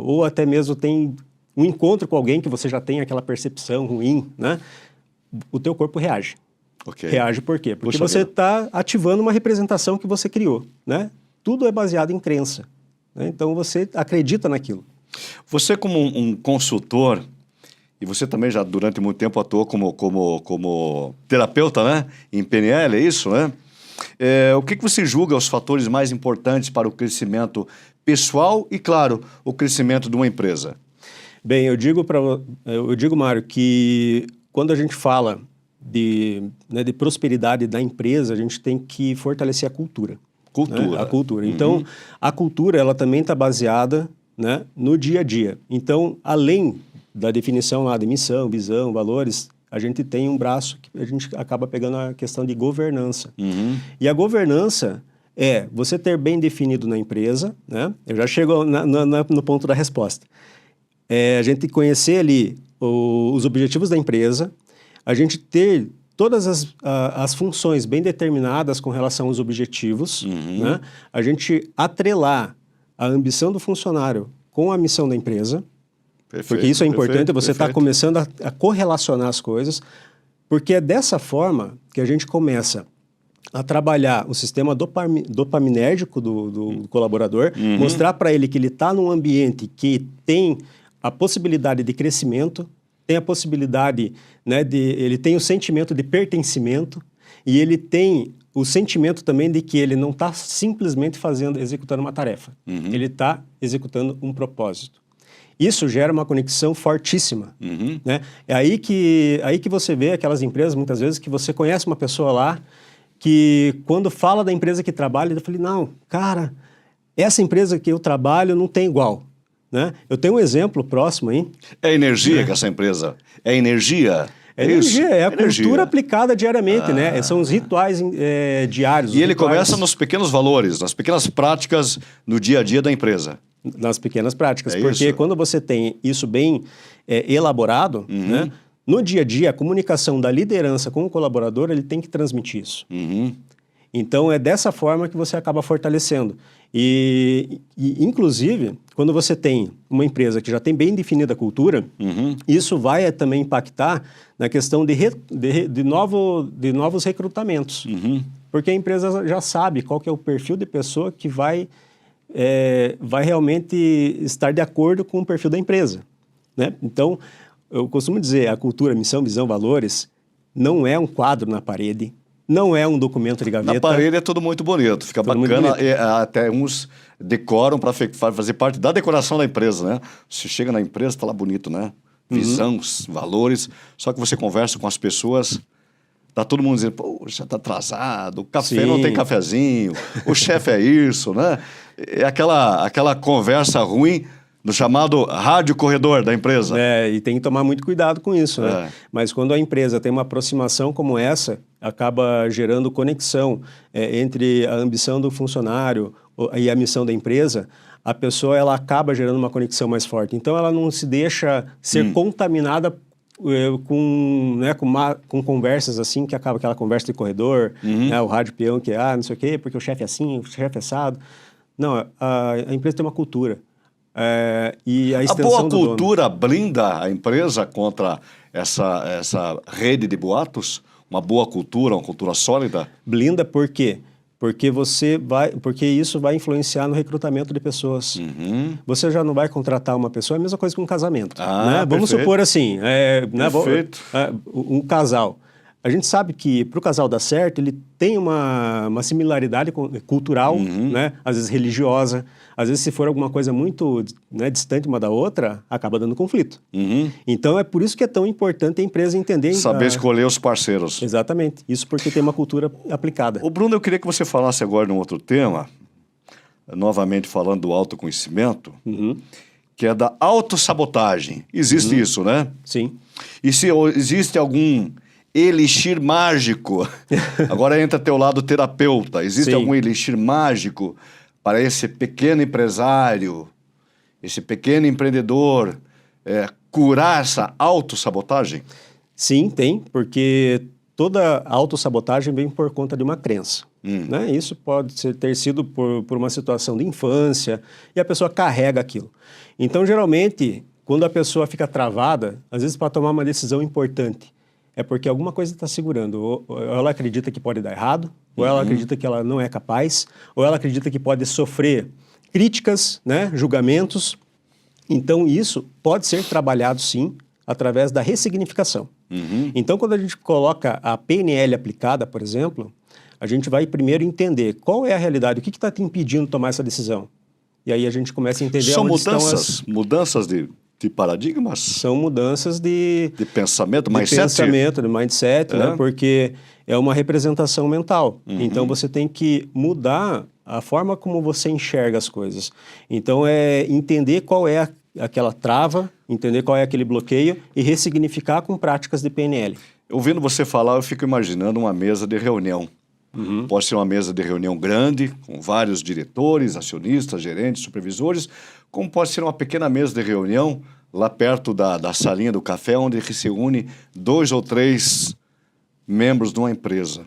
ou até mesmo tem um encontro com alguém que você já tem aquela percepção ruim, né? O teu corpo reage. Okay. Reage por quê? Porque você está ativando uma representação que você criou, né? Tudo é baseado em crença, né? Então você acredita naquilo. Você como um consultor, e você também já durante muito tempo atuou como terapeuta, né? Em PNL, é isso, né? O que você julga os fatores mais importantes para o crescimento pessoal e, claro, o crescimento de uma empresa? Bem, eu digo, Mário, que quando a gente fala de prosperidade da empresa, a gente tem que fortalecer a cultura. Né? A cultura. Então, a cultura ela também está baseada, né, no dia a dia. Então, além da definição lá de missão, visão, valores, a gente tem um braço que a gente acaba pegando a questão de governança. E a governança é você ter bem definido na empresa, né? Eu já chego no ponto da resposta. A gente conhecer ali os objetivos da empresa, a gente ter todas as funções bem determinadas com relação aos objetivos, né? A gente atrelar a ambição do funcionário com a missão da empresa, porque isso é importante, você está começando a correlacionar as coisas, porque é dessa forma que a gente começa a trabalhar o sistema dopaminérgico do colaborador, mostrar para ele que ele está num ambiente que tem a possibilidade de crescimento, tem a possibilidade, né, ele tem o sentimento de pertencimento e ele tem o sentimento também de que ele não está simplesmente executando uma tarefa. Ele está executando um propósito. Isso gera uma conexão fortíssima. Né? É aí que você vê aquelas empresas, muitas vezes, que você conhece uma pessoa lá que, quando fala da empresa que trabalha, ele fala, não, cara, essa empresa que eu trabalho não tem igual. Né? Eu tenho um exemplo próximo aí. É energia que essa empresa... É energia... É energia, é a cultura aplicada diariamente, né? São os rituais diários. E ele começa nos pequenos valores, nas pequenas práticas no dia a dia da empresa. Nas pequenas práticas, porque quando você tem isso bem elaborado, né? No dia a dia, a comunicação da liderança com o colaborador, ele tem que transmitir isso. Então, é dessa forma que você acaba fortalecendo. E inclusive, quando você tem uma empresa que já tem bem definida a cultura, isso vai também impactar na questão de novos recrutamentos. Porque a empresa já sabe qual que é o perfil de pessoa que vai realmente estar de acordo com o perfil da empresa. Né? Então, eu costumo dizer, a cultura, missão, visão, valores, não é um quadro na parede, não é um documento de gaveta. Na parede é tudo muito bonito, fica tudo bacana, até uns decoram para fazer parte da decoração da empresa, né? Você chega na empresa, tá lá bonito, né? Visão, valores, só que você conversa com as pessoas, tá todo mundo dizendo, pô, já tá atrasado, o café não tem cafezinho, o chefe é isso, né? É aquela conversa ruim do chamado rádio corredor da empresa. E tem que tomar muito cuidado com isso, né? Mas quando a empresa tem uma aproximação como essa, acaba gerando conexão entre a ambição do funcionário e a missão da empresa, a pessoa ela acaba gerando uma conexão mais forte. Então, ela não se deixa ser contaminada com conversas assim, que acaba aquela conversa de corredor, né? O rádio peão que não sei o quê, porque o chefe é assim, o chefe é assado. Não, a empresa tem uma cultura. E a boa cultura blinda a empresa contra essa rede de boatos? Uma boa cultura, uma cultura sólida? Blinda por quê? Porque isso vai influenciar no recrutamento de pessoas. Você já não vai contratar uma pessoa, é a mesma coisa que um casamento. Né? Vamos supor assim, um casal. A gente sabe que para o casal dar certo, ele tem uma similaridade cultural, né? Às vezes religiosa, às vezes se for alguma coisa muito distante uma da outra, acaba dando conflito. Então é por isso que é tão importante a empresa entender... Saber escolher os parceiros. Exatamente, isso porque tem uma cultura aplicada. O Bruno, eu queria que você falasse agora de um outro tema, novamente falando do autoconhecimento, que é da autossabotagem. Existe isso, né? Sim. E se existe algum elixir mágico, agora entra teu lado terapeuta, existe algum elixir mágico para esse pequeno empresário, esse pequeno empreendedor, curar essa autossabotagem? Sim, tem, porque toda autossabotagem vem por conta de uma crença. Né? Isso pode ter sido por uma situação de infância e a pessoa carrega aquilo. Então, geralmente, quando a pessoa fica travada, às vezes para tomar uma decisão importante, é porque alguma coisa está segurando. Ou ela acredita que pode dar errado, ou ela acredita que ela não é capaz, ou ela acredita que pode sofrer críticas, né, julgamentos. Então, isso pode ser trabalhado, sim, através da ressignificação. Então, quando a gente coloca a PNL aplicada, por exemplo, a gente vai primeiro entender qual é a realidade, o que está te impedindo de tomar essa decisão. E aí a gente começa a entender São onde mudanças de paradigmas? São mudanças de pensamento, de mindset, né? Porque é uma representação mental. Então, você tem que mudar a forma como você enxerga as coisas. Então, é entender qual é aquela trava, entender qual é aquele bloqueio e ressignificar com práticas de PNL. Ouvindo você falar, eu fico imaginando uma mesa de reunião. Pode ser uma mesa de reunião grande, com vários diretores, acionistas, gerentes, supervisores, como pode ser uma pequena mesa de reunião lá perto da salinha do café, onde se une 2 ou 3 membros de uma empresa.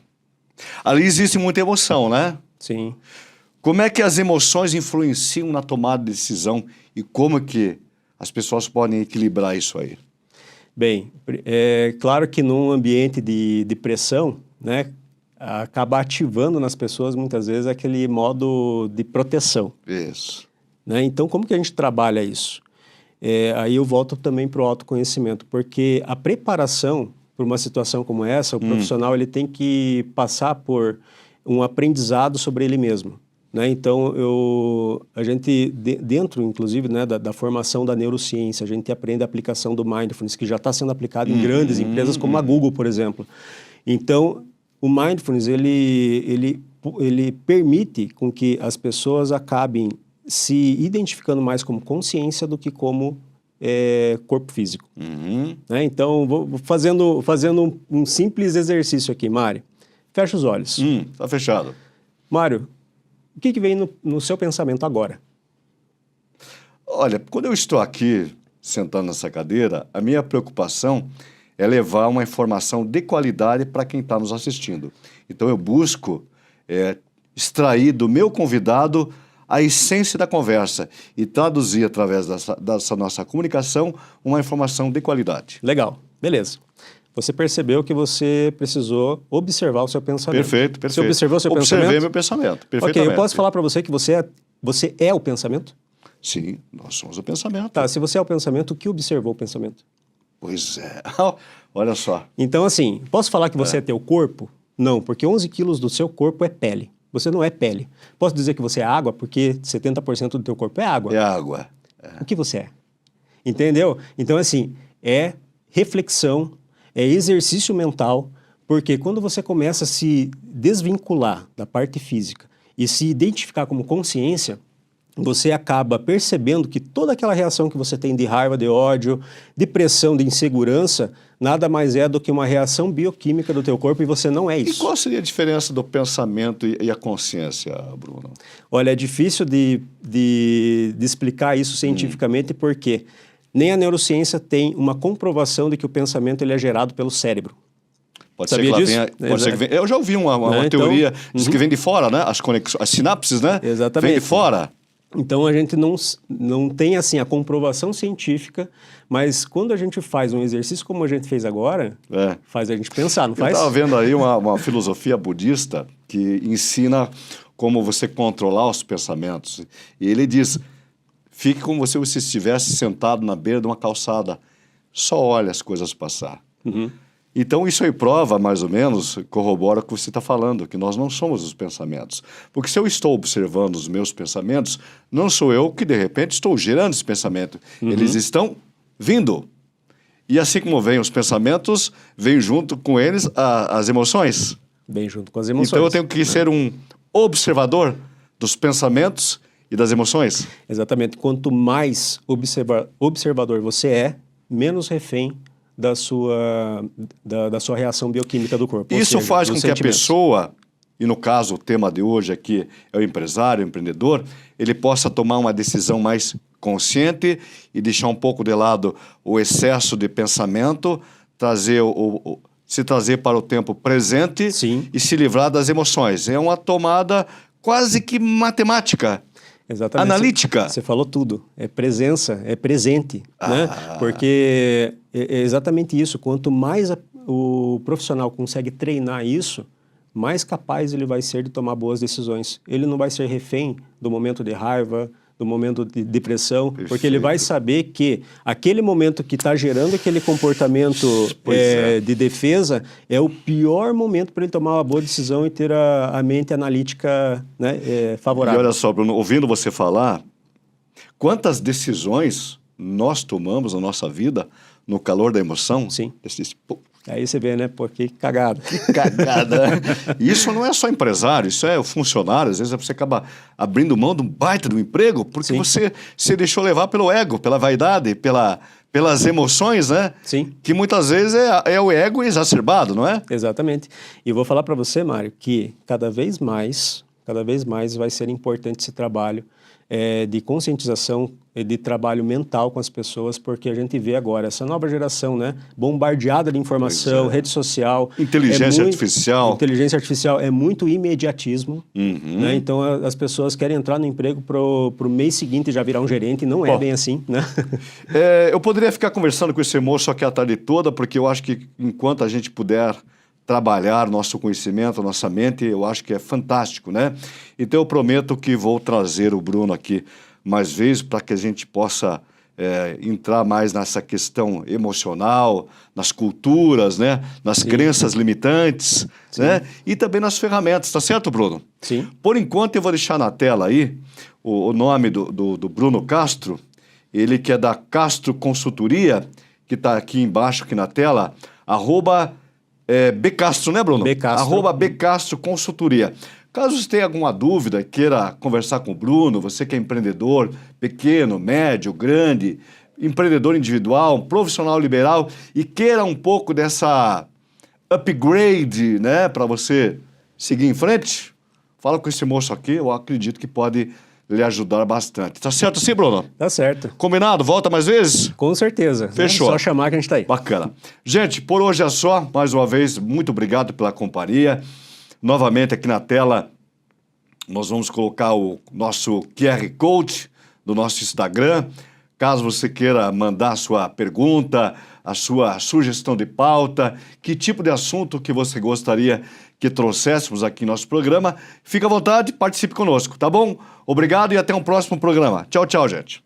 Ali existe muita emoção, né? Sim. Como é que as emoções influenciam na tomada de decisão e como que as pessoas podem equilibrar isso aí? Bem, é claro que num ambiente de pressão, né, acaba ativando nas pessoas muitas vezes aquele modo de proteção. Isso. Né? Então, como que a gente trabalha isso? Aí eu volto também para o autoconhecimento, porque a preparação para uma situação como essa, o profissional ele tem que passar por um aprendizado sobre ele mesmo. Né? Então, a gente, dentro, inclusive, né, da formação da neurociência, a gente aprende a aplicação do Mindfulness, que já está sendo aplicado em grandes empresas como a Google, por exemplo. Então, o Mindfulness, ele permite com que as pessoas acabem se identificando mais como consciência do que como corpo físico. Né? Então, vou fazendo um simples exercício aqui, Mário. Fecha os olhos. Tá fechado. Mário, o que vem no seu pensamento agora? Olha, quando eu estou aqui, sentando nessa cadeira, a minha preocupação é levar uma informação de qualidade para quem está nos assistindo. Então, eu busco extrair do meu convidado a essência da conversa e traduzir, através dessa nossa comunicação, uma informação de qualidade. Legal, beleza. Você percebeu que você precisou observar o seu pensamento. Perfeito. Você observou o seu pensamento? Observei meu pensamento, perfeitamente. Ok, eu posso falar para você que você é o pensamento? Sim, nós somos o pensamento. Tá, se você é o pensamento, o que observou o pensamento? Pois é, olha só. Então, assim, posso falar que você é teu corpo? Não, porque 11 quilos do seu corpo é pele. Você não é pele. Posso dizer que você é água, porque 70% do teu corpo é água. É água. O que você é? Entendeu? Então, assim, é reflexão, é exercício mental, porque quando você começa a se desvincular da parte física e se identificar como consciência, você acaba percebendo que toda aquela reação que você tem de raiva, de ódio, de pressão, de insegurança, nada mais é do que uma reação bioquímica do teu corpo e você não é E isso. qual seria a diferença do pensamento e a consciência, Bruno? Olha, é difícil de explicar isso cientificamente porque nem a neurociência tem uma comprovação de que o pensamento ele é gerado pelo cérebro. Pode Sabia ser que disso? ela venha, pode ser que venha, eu já ouvi uma Então, teoria, diz que vem de fora, né? As conexões, as sinapses, né? Exatamente. Vem de fora. Então a gente não tem assim a comprovação científica, mas quando a gente faz um exercício como a gente fez agora, faz a gente pensar, não Eu faz? estava vendo aí uma filosofia budista que ensina como você controlar os pensamentos. E ele diz, fique como se você estivesse sentado na beira de uma calçada, só olha as coisas passar. Então, isso aí prova, mais ou menos, corrobora o que você está falando, que nós não somos os pensamentos. Porque se eu estou observando os meus pensamentos, não sou eu que, de repente, estou gerando esse pensamento. Eles estão vindo. E assim como vêm os pensamentos, vem junto com eles as emoções. Bem junto com as emoções. Então, eu tenho que ser um observador dos pensamentos e das emoções. Exatamente. Quanto mais observador você é, menos refém da sua reação bioquímica do corpo. Isso ou seja, faz com dos que a sentimentos. pessoa, e no caso o tema de hoje aqui é o empresário, o empreendedor, ele possa tomar uma decisão mais consciente e deixar um pouco de lado o excesso de pensamento, se trazer para o tempo presente Sim. e se livrar das emoções. É uma tomada quase que matemática. Exatamente. Analítica. Você falou tudo. É presença, é presente. Né? Porque é exatamente isso. Quanto mais o profissional consegue treinar isso, mais capaz ele vai ser de tomar boas decisões. Ele não vai ser refém do momento de raiva, do momento de depressão, porque ele vai saber que aquele momento que está gerando aquele comportamento de defesa é o pior momento para ele tomar uma boa decisão e ter a mente analítica, né, favorável. E olha só, Bruno, ouvindo você falar, quantas decisões nós tomamos na nossa vida no calor da emoção? Sim. Pô, Aí você vê, né? Pô, que cagada. cagada. Isso não é só empresário, isso é o funcionário. Às vezes você acaba abrindo mão de um baita do emprego porque Sim. você se deixou levar pelo ego, pela vaidade, pelas emoções, né? Sim. Que muitas vezes é o ego exacerbado, não é? Exatamente. E eu vou falar para você, Mário, que cada vez mais vai ser importante esse trabalho de conscientização, de trabalho mental com as pessoas, porque a gente vê agora essa nova geração, né, bombardeada de informação, rede social. Inteligência artificial. Inteligência artificial é muito imediatismo. Né? Então as pessoas querem entrar no emprego pro mês seguinte e já virar um gerente, e não é bem assim, né? Eu poderia ficar conversando com esse moço aqui a tarde toda, porque eu acho que enquanto a gente puder trabalhar nosso conhecimento, nossa mente, eu acho que é fantástico, né? Então eu prometo que vou trazer o Bruno aqui mais vezes para que a gente possa entrar mais nessa questão emocional, nas culturas, né? Nas crenças limitantes, né? E também nas ferramentas, tá certo, Bruno? Sim. Por enquanto eu vou deixar na tela aí o nome do Bruno Castro, ele que é da Castro Consultoria, que está aqui embaixo, aqui na tela, @Bcastro, né, Bruno? Bcastro. @Bcastro Consultoria. Caso você tenha alguma dúvida, queira conversar com o Bruno, você que é empreendedor, pequeno, médio, grande, empreendedor individual, profissional liberal e queira um pouco dessa upgrade, né, para você seguir em frente, fala com esse moço aqui, eu acredito que pode lhe ajudar bastante. Tá certo assim, Bruno? Tá certo. Combinado? Volta mais vezes? Com certeza. Fechou. É só chamar que a gente tá aí. Bacana. Gente, por hoje é só. Mais uma vez, muito obrigado pela companhia. Novamente aqui na tela, nós vamos colocar o nosso QR Code do nosso Instagram. Caso você queira mandar a sua pergunta, a sua sugestão de pauta, que tipo de assunto que você gostaria que trouxéssemos aqui em nosso programa, fique à vontade, participe conosco, tá bom? Obrigado e até um próximo programa. Tchau, tchau, gente.